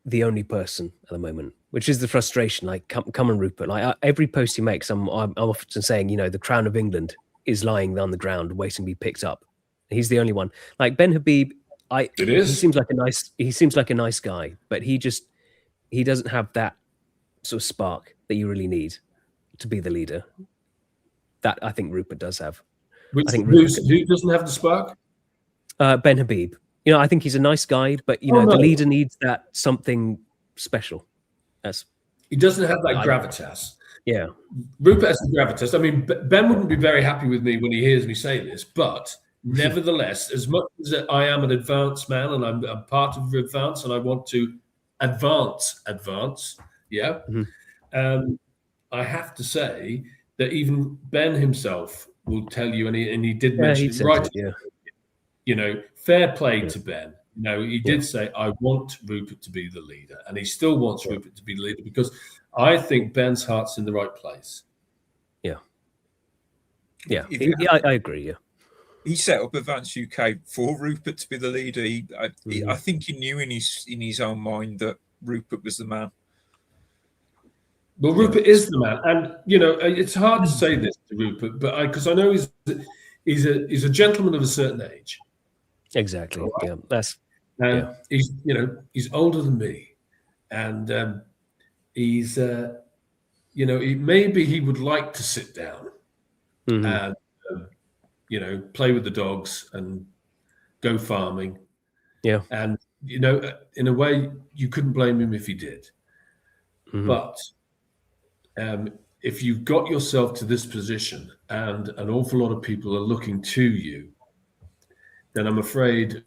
the only person at the moment, which is the frustration. Like, come on, Rupert. Like, every post he makes, I'm often saying, the crown of England is lying on the ground waiting to be picked up. He's the only one. Like Ben Habib, he seems like a nice guy, but he doesn't have that sort of spark that you really need to be the leader. That I think Rupert does have. Who doesn't have the spark? Ben Habib. I think he's a nice guy, but the leader needs that something special. He doesn't have that gravitas. Yeah. Rupert has the gravitas. I mean, Ben wouldn't be very happy with me when he hears me say this, but nevertheless, as much as I am an advanced man and I'm a part of advance and I want to advance, I have to say that even Ben himself will tell you, and he did mention it right. Fair play to Ben. He did say, I want Rupert to be the leader, and he still wants Rupert to be the leader because I think Ben's heart's in the right place. Yeah. I agree. Yeah. He set up Advance UK for Rupert to be the leader. I think he knew in his own mind that Rupert was the man. Well, Rupert is the man, and it's hard to say this to Rupert, but because I know he's a gentleman of a certain age. Exactly. Right? Yeah, he's older than me, and he's maybe he would like to sit down and play with the dogs and go farming. Yeah, and in a way, you couldn't blame him if he did, but. If you've got yourself to this position and an awful lot of people are looking to you, then I'm afraid,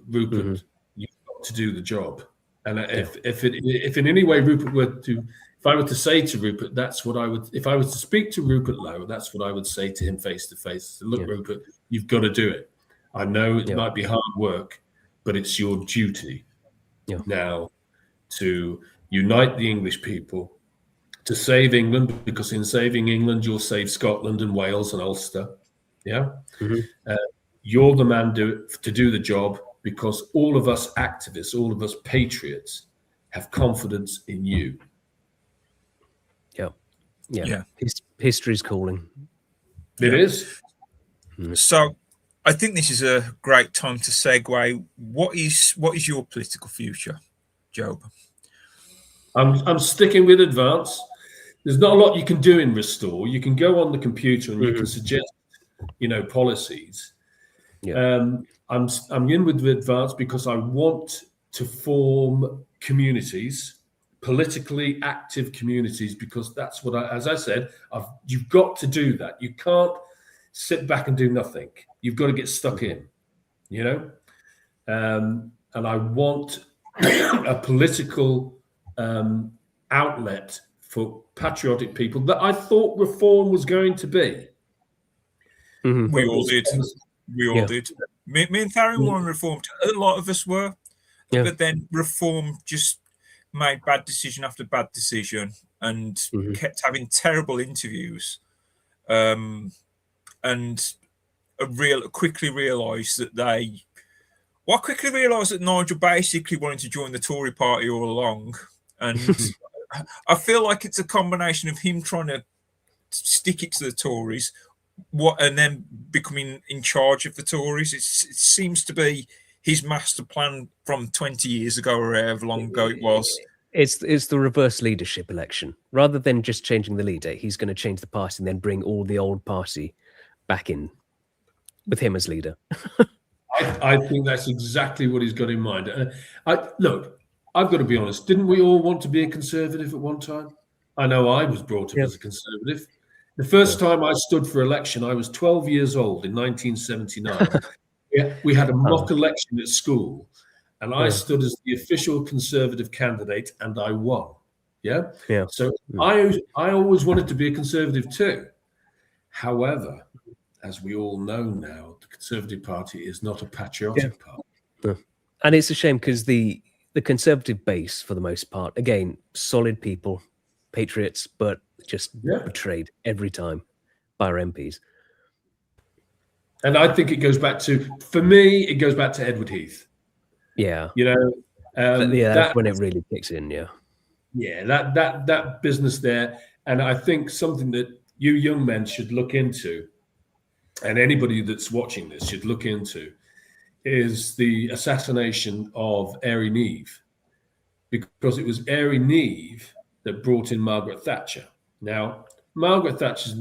Rupert, you've got to do the job. And if in any way if I were to say to Rupert, that's what I would. If I was to speak to Rupert Lowe, that's what I would say to him face to face. Look, Rupert, you've got to do it. I know it might be hard work, but it's your duty now to unite the English people. To save England, because in saving England, you'll save Scotland and Wales and Ulster. Yeah, you're the man to do the job because all of us activists, all of us patriots, have confidence in you. Yeah. History's calling. It is. So, I think this is a great time to segue. What is your political future, Job? I'm sticking with Advance. There's not a lot you can do in Restore. You can go on the computer and you can suggest, policies. Yeah. I'm in with Advance because I want to form communities, politically active communities, because that's what as I said, you've got to do that. You can't sit back and do nothing. You've got to get stuck in, and I want a political outlet for patriotic people that I thought reform was going to be. We all did. Me and Tharium were reformed. A lot of us were, but then reform just made bad decision after bad decision and kept having terrible interviews, and quickly realised that Nigel basically wanted to join the Tory party all along, and I feel like it's a combination of him trying to stick it to the Tories, and then becoming in charge of the Tories. It seems to be his master plan from 20 years ago or however long ago it was. It's the reverse leadership election. Rather than just changing the leader, he's going to change the party and then bring all the old party back in with him as leader. I think that's exactly what he's got in mind. Look, I've got to be honest. Didn't we all want to be a conservative at one time? I know I was brought up as a conservative, The first time I stood for election, I was 12 years old in 1979. We had a mock election at school, and I stood as the official Conservative candidate, and I won. Yeah. So I always wanted to be a Conservative too. However, as we all know now, the Conservative Party is not a patriotic party. And it's a shame because the Conservative base, for the most part, again, solid people, patriots, but just betrayed every time by our MPs. And I think it goes back to, for me, it goes back to Edward Heath. Yeah. You know, that's when it really kicks in. Yeah. Yeah, that business there. And I think something that you young men should look into, and anybody that's watching this should look into, is the assassination of Airey Neave, because it was Airey Neave that brought in Margaret Thatcher. Now, Margaret Thatcher,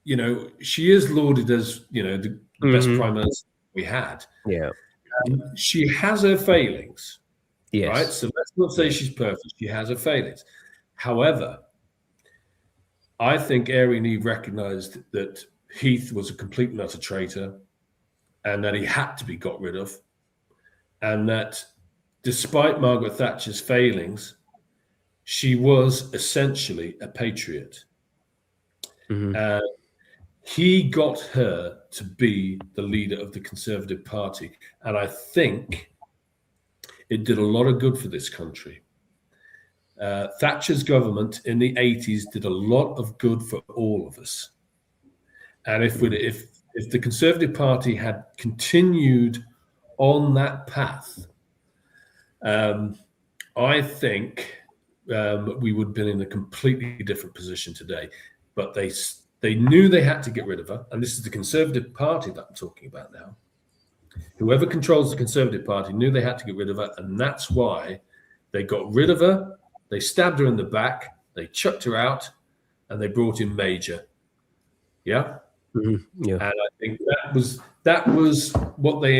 you know, she is lauded as, you know, the best prime minister we had. Yeah. She has her failings. Yes. Right. So let's not say she's perfect. She has her failings. However, I think Airey Neave recognized that Heath was a complete and utter traitor, and that he had to be got rid of. And that despite Margaret Thatcher's failings, she was essentially a patriot. He got her to be the leader of the Conservative Party. And I think it did a lot of good for this country. Thatcher's government in the 80s did a lot of good for all of us. And if the Conservative Party had continued on that path, I think we would have been in a completely different position today. But they knew they had to get rid of her. And this is the Conservative Party that I'm talking about now. Whoever controls the Conservative Party knew they had to get rid of her. And that's why they got rid of her. They stabbed her in the back. They chucked her out. And they brought in Major. Yeah? Yeah. And I think that was what they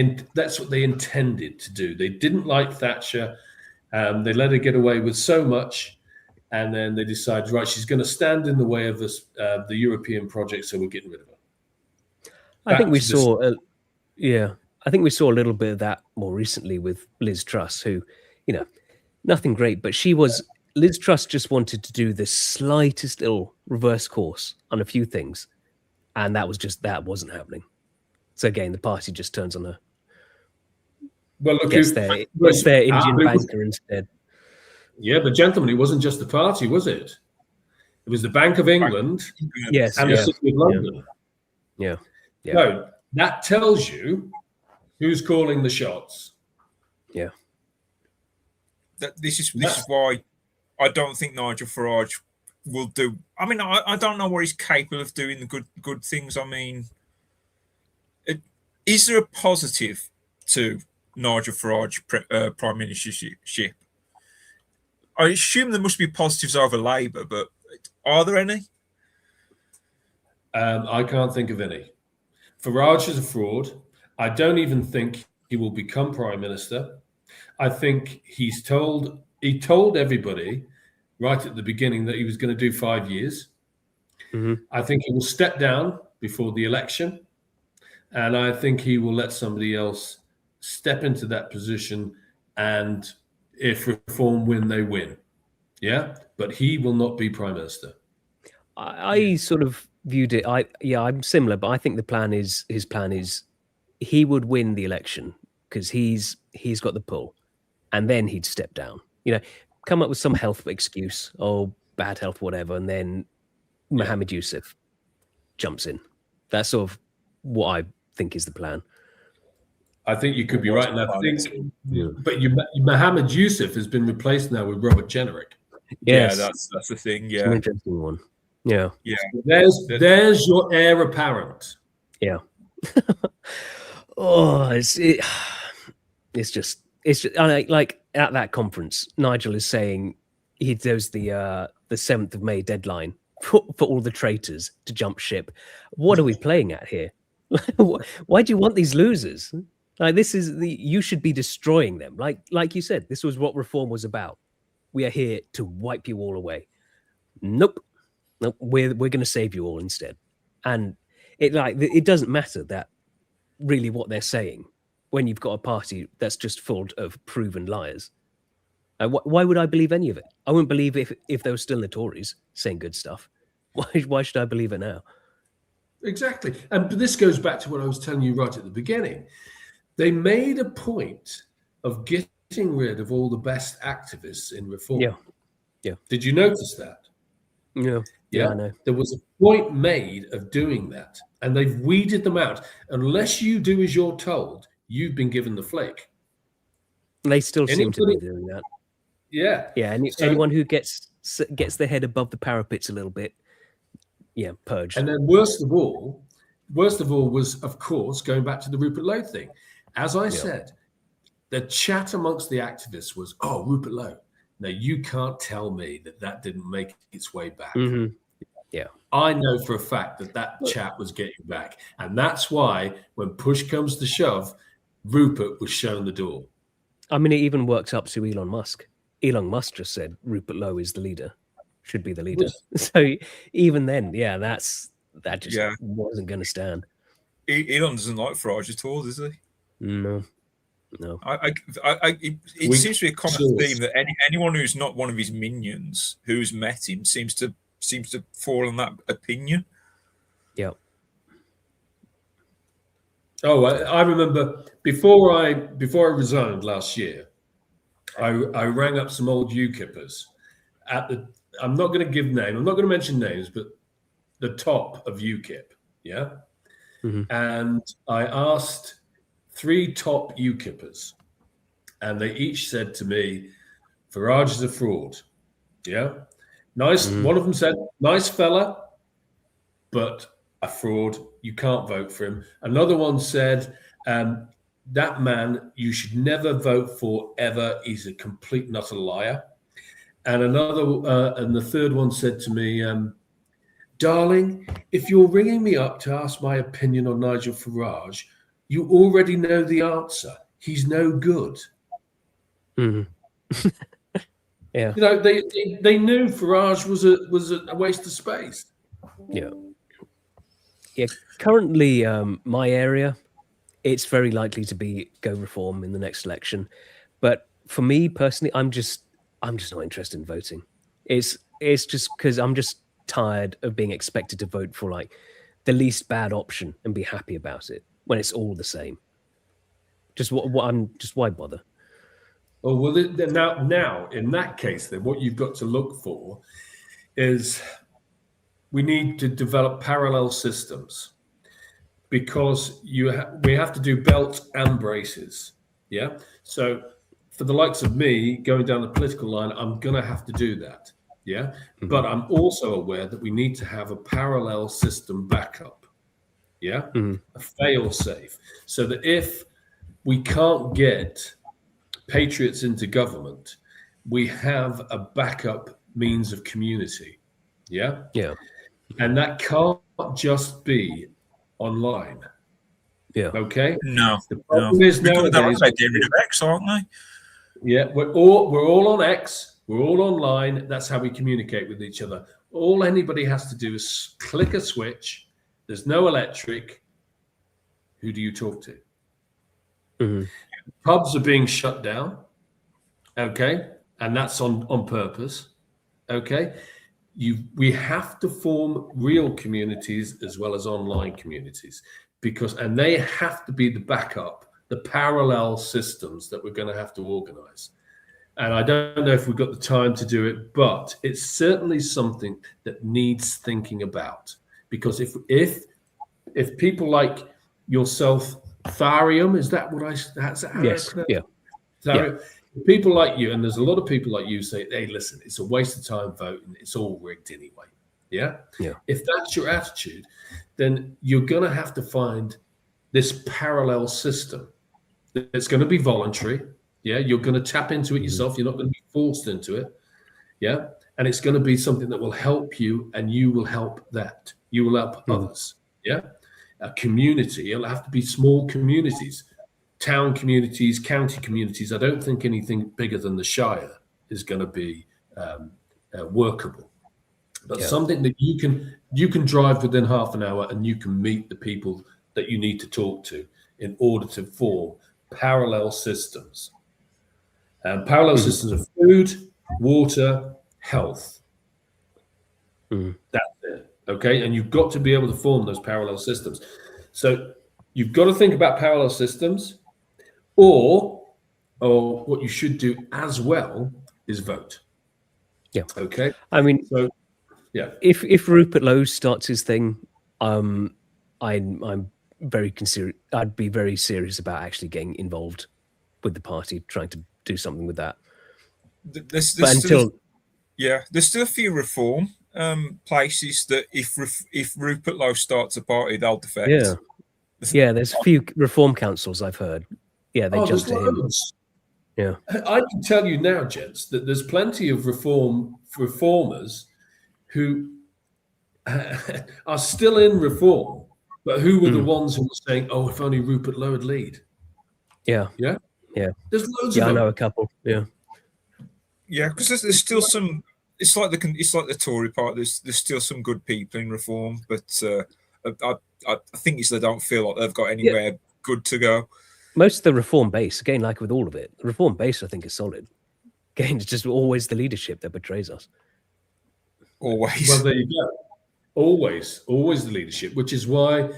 intended to do. They didn't like Thatcher. They let her get away with so much. And then they decided, right, she's going to stand in the way of this, the European project, so we're getting rid of her. I think we saw a little bit of that more recently with Liz Truss, who, you know, nothing great, but Liz Truss just wanted to do the slightest little reverse course on a few things, and that wasn't happening. So again, the party just turns on her. Well, look, it's their Indian banker instead. Yeah, but gentlemen, it wasn't just the party, was it? It was the Bank of England, yes, and the City of London. Yeah. So that tells you who's calling the shots. Yeah. This is why I don't think Nigel Farage will do. I mean, I don't know what he's capable of doing, the good things. I mean, is there a positive to Nigel Farage prime ministership? I assume there must be positives over Labour, but are there any? I can't think of any. Farage is a fraud. I don't even think he will become prime minister. I think he told everybody right at the beginning that he was going to do 5 years. I think he will step down before the election, and I think he will let somebody else step into that position, and if Reform win, they win. Yeah, but he will not be prime minister. I sort of viewed it. I'm similar, but I think his plan is he would win the election because he's got the pull, and then he'd step down. You know, come up with some health excuse or bad health, whatever, and then Mohammed Yusuf jumps in. That's sort of what I think is the plan. I think you could be right in that thing, but Mohammed Yusuf has been replaced now with Robert Jenrick. Yes. Yeah, that's the thing. Yeah, it's an interesting one. Yeah. There's your heir apparent. Yeah. It's just like at that conference, Nigel is saying there's the 7th of May deadline for all the traitors to jump ship. What are we playing at here? Why do you want these losers? Like, you should be destroying them. Like you said, this was what Reform was about. We are here to wipe you all away. Nope. No, we're going to save you all instead. And it doesn't matter that really what they're saying when you've got a party that's just full of proven liars. Why would I believe any of it? I wouldn't believe if they were still the Tories saying good stuff. Why should I believe it now? Exactly. And this goes back to what I was telling you right at the beginning. They made a point of getting rid of all the best activists in reform. Yeah. Did you notice that? Yeah, I know. There was a point made of doing that, and they've weeded them out. Unless you do as you're told, you've been given the flake. They still seem to be doing that. Yeah. Yeah. Anyone who gets their head above the parapets a little bit, purged. And then worst of all was, of course, going back to the Rupert Lowe thing. As I said, the chat amongst the activists was, "Oh, Rupert Lowe. Now you can't tell me that didn't make its way back." Mm-hmm. Yeah. I know for a fact that chat was getting back. And that's why when push comes to shove, Rupert was shown the door. I mean, it even works up to Elon Musk. Elon Musk just said Rupert Lowe is the leader, should be the leader. So even then, that just wasn't going to stand. Elon doesn't like Farage at all, does he? No. It seems to be a common theme that anyone who's not one of his minions who's met him seems to fall on that opinion. Yeah. Oh, I remember before I resigned last year, I rang up some old UKIPers I'm not going to give names, I'm not going to mention names, but the top of UKIP, yeah? Mm-hmm. And I asked 3 top UKIPers, and they each said to me, Farage is a fraud, yeah? Nice. Mm-hmm. One of them said, nice fella, but a fraud. You can't vote for him. Another one said, that man you should never vote for ever. He's a complete and utter liar. And the third one said to me, darling, if you're ringing me up to ask my opinion on Nigel Farage, you already know the answer. He's no good. Mm-hmm. Yeah. You know, they knew Farage was a waste of space. Yeah. Yeah. Currently, my area, it's very likely to be go reform in the next election. But for me personally, I'm just not interested in voting. It's just because I'm just tired of being expected to vote for like the least bad option and be happy about it when it's all the same. Why bother? Oh, well, now in that case, then what you've got to look for is we need to develop parallel systems, because we have to do belt and braces. Yeah. So for the likes of me going down the political line, I'm going to have to do that. Yeah. Mm-hmm. But I'm also aware that we need to have a parallel system backup. Yeah. Mm-hmm. A fail safe, so that if we can't get patriots into government, we have a backup means of community. Yeah. Yeah. And that can't just be online. Yeah. Okay. No. The problem is nowadays they're getting rid of X, aren't they? Yeah, we're all on X. We're all online. That's how we communicate with each other. All anybody has to do is click a switch. There's no electric. Who do you talk to? Mm-hmm. Pubs are being shut down. Okay, and that's on purpose. Okay, we have to form real communities as well as online communities, and they have to be the backup, the parallel systems that we're going to have to organize. And I don't know if we've got the time to do it, but it's certainly something that needs thinking about. Because if people like yourself, Tharium, is that what that's how yes, yeah. Tharium, yeah. People like you, and there's a lot of people like you say, hey, listen, it's a waste of time voting. It's all rigged anyway. Yeah. Yeah. If that's your attitude, then you're going to have to find this parallel system that's going to be voluntary. Yeah. You're going to tap into it yourself. You're not going to be forced into it. Yeah. And it's going to be something that will help you, and you will help that. You will help others. Yeah. A community. It'll have to be small communities, town communities, county communities. I don't think anything bigger than the Shire is going to be workable. but something that you can drive within half an hour, and you can meet the people that you need to talk to in order to form parallel systems. And parallel systems of food, water, health. That's it. Okay. And you've got to be able to form those parallel systems. So you've got to think about parallel systems, or what you should do as well is vote. Yeah. Okay. I mean, so yeah. If Rupert Lowe starts his thing, I'm very I'd be very serious about actually getting involved with the party, trying to do something with that. There's still a few reform places that if Rupert Lowe starts a party, they'll defect. Yeah, there's a few reform councils I've heard. Yeah, they jump to him. Yeah, I can tell you now, gents, that there's plenty of reformers who are still in reform, but who were the ones who were saying, "Oh, if only Rupert Lowe would lead." Yeah. There's loads of them. I know a couple. Yeah, because there's still some. It's like the Tory part. There's still some good people in reform, but I think it's they don't feel like they've got anywhere good to go. Most of the reform base, again, like with all of it, the reform base I think is solid. Again, it's just always the leadership that betrays us. Always. Well, there you go. Always the leadership, which is why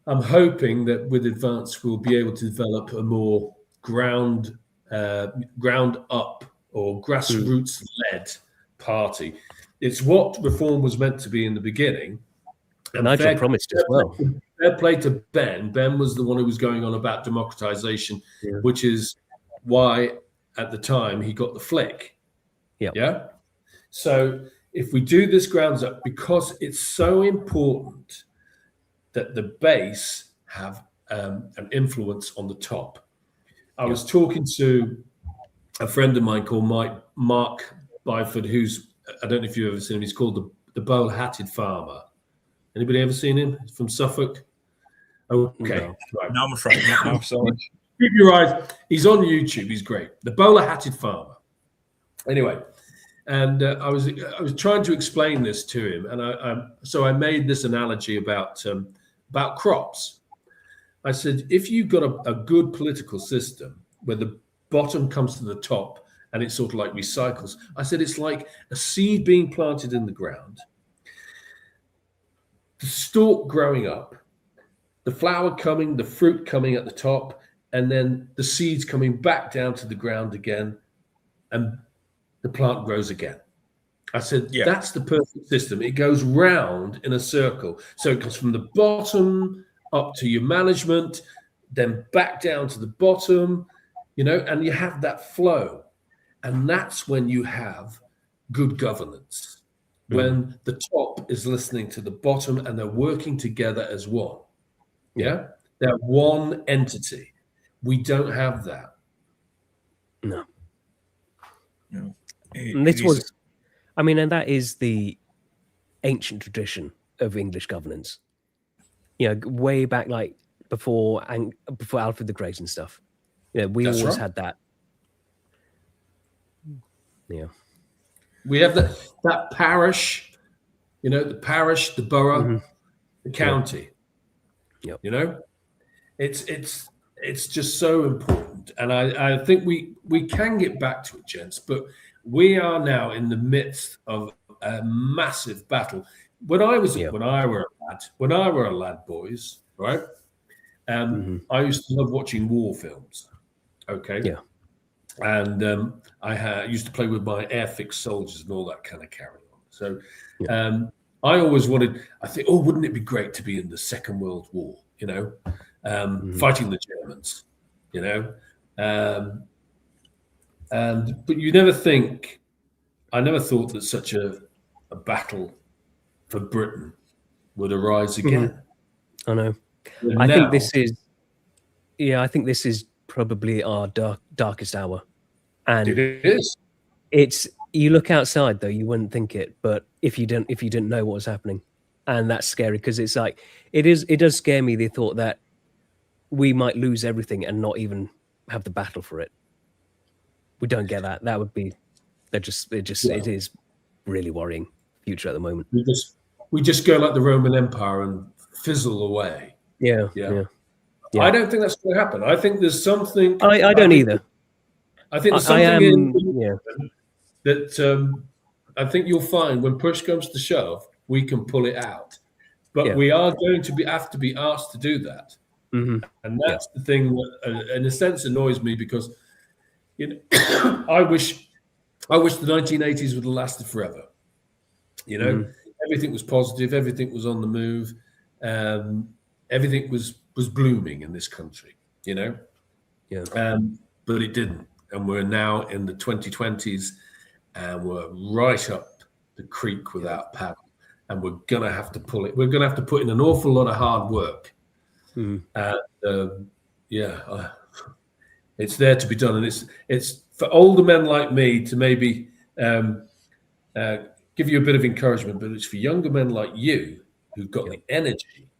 I'm hoping that with Advance we'll be able to develop a more ground up or grassroots led party. It's what reform was meant to be in the beginning. And Nigel promised as well. Fair play to Ben. Ben was the one who was going on about democratization, which is why at the time he got the flick. Yeah. So if we do this grounds up, because it's so important that the base have an influence on the top. I was talking to a friend of mine called Mark Byford, who's, I don't know if you've ever seen him, he's called the Bowl-Hatted Farmer. Anybody ever seen him? He's from Suffolk. Okay. No. Right. No, I'm afraid not. No, sorry. Keep your eyes. He's on YouTube. He's great. The Bowl-Hatted Farmer. Anyway, and I was trying to explain this to him, and so I made this analogy about crops. I said, if you've got a good political system where the bottom comes to the top and it sort of like recycles, I said it's like a seed being planted in the ground, the stalk growing up, the flower coming, the fruit coming at the top, and then the seeds coming back down to the ground again, and the plant grows again. I said, that's the perfect system. It goes round in a circle. So it goes from the bottom up to your management, then back down to the bottom, and you have that flow. And that's when you have good governance. When the top is listening to the bottom and they're working together as one. Yeah? They're one entity. We don't have that. No. And and that is the ancient tradition of English governance. Way back, like before Alfred the Great and stuff. We always had that. Yeah. We have that parish, the parish, the borough, the county. Yep. It's just so important. And I think we can get back to it, gents, but we are now in the midst of a massive battle. When I were a lad, boys, right? I used to love watching war films. Okay. Yeah. And I used to play with my airfix soldiers and all that kind of carry on. So I always I think, wouldn't it be great to be in the Second World War, fighting the Germans, but you never think, I never thought that such a battle for Britain would arise again. I know. I think this is probably our darkest hour. And it is. It's, you look outside though, you wouldn't think it, but if you didn't know what was happening, and that's scary, because it's like, it does scare me, the thought that we might lose everything and not even have the battle for it. We don't get that. That would be, it is really worrying future at the moment. We just go like the Roman Empire and fizzle away. Yeah. I don't think that's going to happen. I think there's something. I don't either. I think there's something that I think you'll find when push comes to shove, we can pull it out. But we are going to have to be asked to do that. Mm-hmm. And that's the thing that, in a sense, annoys me because, I wish the 1980s would have lasted forever. Everything was positive, everything was on the move, everything was blooming in this country. But it didn't, and we're now in the 2020s, and we're right up the creek without paddle, and we're gonna have to pull it. We're gonna have to put in an awful lot of hard work. It's there to be done, and it's for older men like me to maybe give you a bit of encouragement, but it's for younger men like you who've got the energy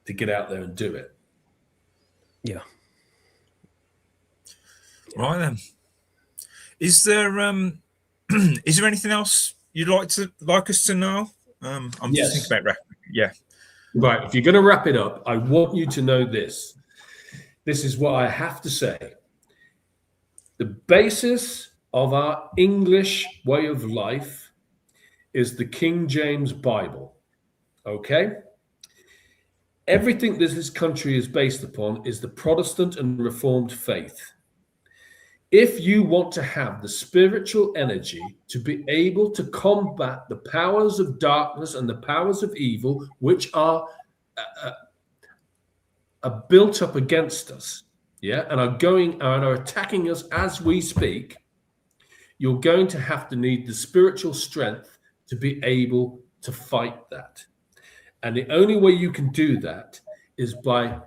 to get out there and do it. Yeah. Right then. Is there anything else you'd like us to know? I'm just thinking about wrapping. Yeah. Right. If you're going to wrap it up, I want you to know this. This is what I have to say. The basis of our English way of life is the King James Bible. Okay? Everything that this country is based upon is the Protestant and Reformed faith. If you want to have the spiritual energy to be able to combat the powers of darkness and the powers of evil, which are built up against us, and are attacking us as we speak, you're going to have to need the spiritual strength to be able to fight that. And the only way you can do that is by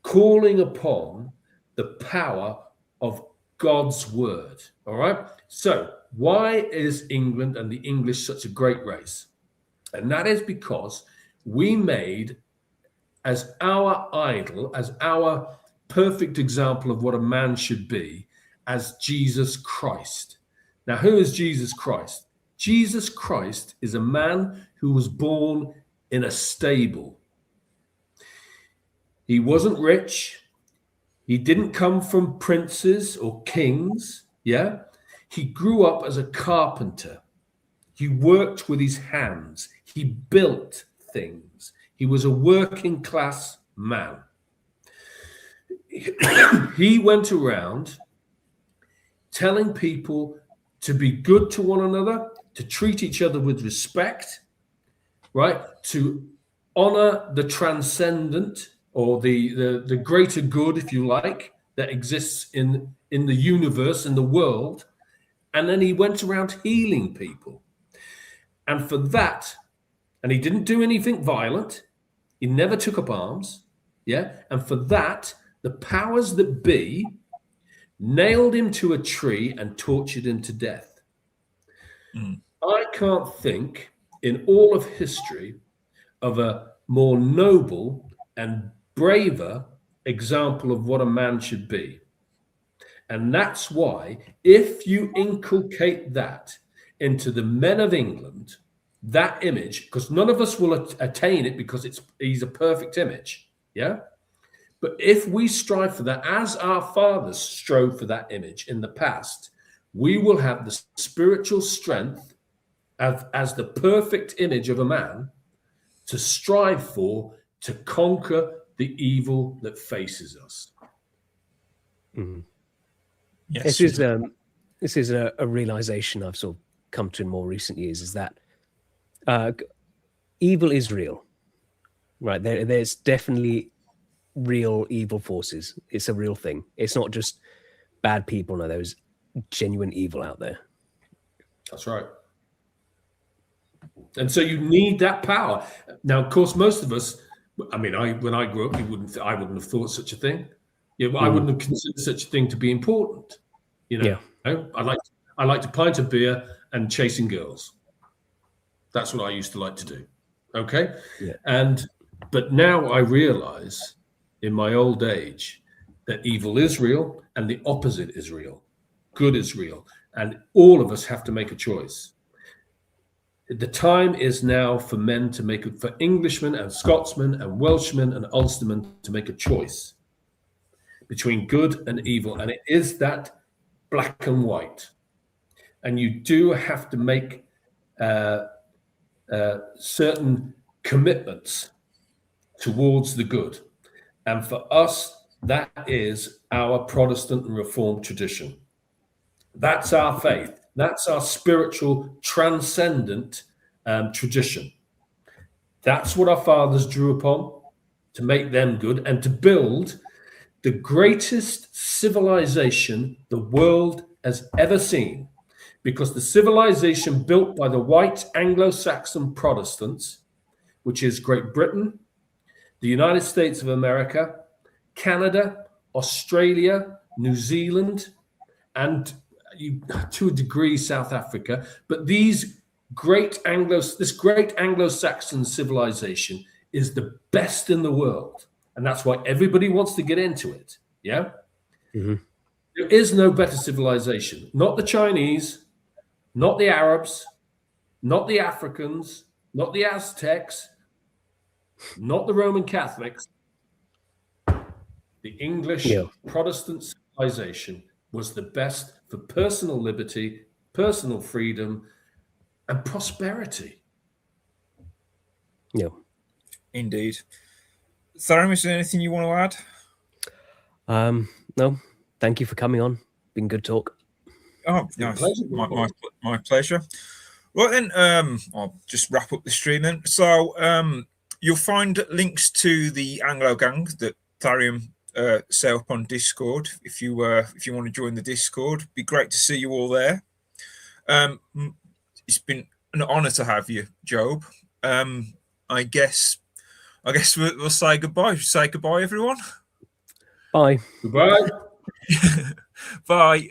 calling upon the power of God's word. All right. So why is England and the English such a great race? And that is because we made as our idol, as our perfect example of what a man should be, as Jesus Christ. Now, who is Jesus Christ? Jesus Christ is a man who was born in a stable. He wasn't rich. He didn't come from princes or kings. He grew up as a carpenter. He worked with his hands. He built things. He was a working class man. He went around telling people to be good to one another, to treat each other with respect, right? To honor the transcendent, or the greater good, if you like, that exists in the universe, in the world. And then he went around healing people. And for that, and he didn't do anything violent. He never took up arms. And for that, the powers that be nailed him to a tree and tortured him to death. I can't think in all of history of a more noble and braver example of what a man should be. And that's why, if you inculcate that into the men of England, that image, because none of us will attain it because he's a perfect image. But if we strive for that, as our fathers strove for that image in the past, we will have the spiritual strength as the perfect image of a man to strive for, to conquer the evil that faces us. Yes. This is a realization I've sort of come to in more recent years, is that evil is real, right? There's definitely real evil forces. It's a real thing. It's not just bad people. No, there's genuine evil out there. That's right. And so you need that power. Now, of course, most of us, I mean, when I grew up, I wouldn't have thought such a thing. I wouldn't have considered such a thing to be important. I liked a pint of beer and chasing girls. That's what I used to like to do. Okay. But now I realize in my old age that evil is real and the opposite is real. Good is real. And all of us have to make a choice. The time is now for men to make it, for Englishmen and Scotsmen and Welshmen and Ulstermen to make a choice between good and evil. And it is that black and white. And you do have to make certain commitments towards the good. And for us, that is our Protestant and Reformed tradition. That's our faith. That's our spiritual, transcendent tradition. That's what our fathers drew upon, to make them good and to build the greatest civilization the world has ever seen. Because the civilization built by the white Anglo-Saxon Protestants, which is Great Britain, the United States of America, Canada, Australia, New Zealand, and to a degree South Africa, but this great Anglo-Saxon civilization is the best in the world, and that's why everybody wants to get into it. Yeah, There is no better civilization. Not the Chinese, not the Arabs, not the Africans, not the Aztecs, not the Roman Catholics. The English Protestant civilization was the best for personal liberty, personal freedom, and prosperity. Yeah. Indeed. Tharium, is there anything you want to add? No. Thank you for coming on. Been good talk. Oh, no, my pleasure. Right then, I'll just wrap up the stream then. So you'll find links to the Anglo Gang that Tharium set up on Discord. If you want to join the Discord, it'd be great to see you all there. It's been an honor to have you, Job. I guess we'll say goodbye. Say goodbye, everyone. Bye. Goodbye. Bye.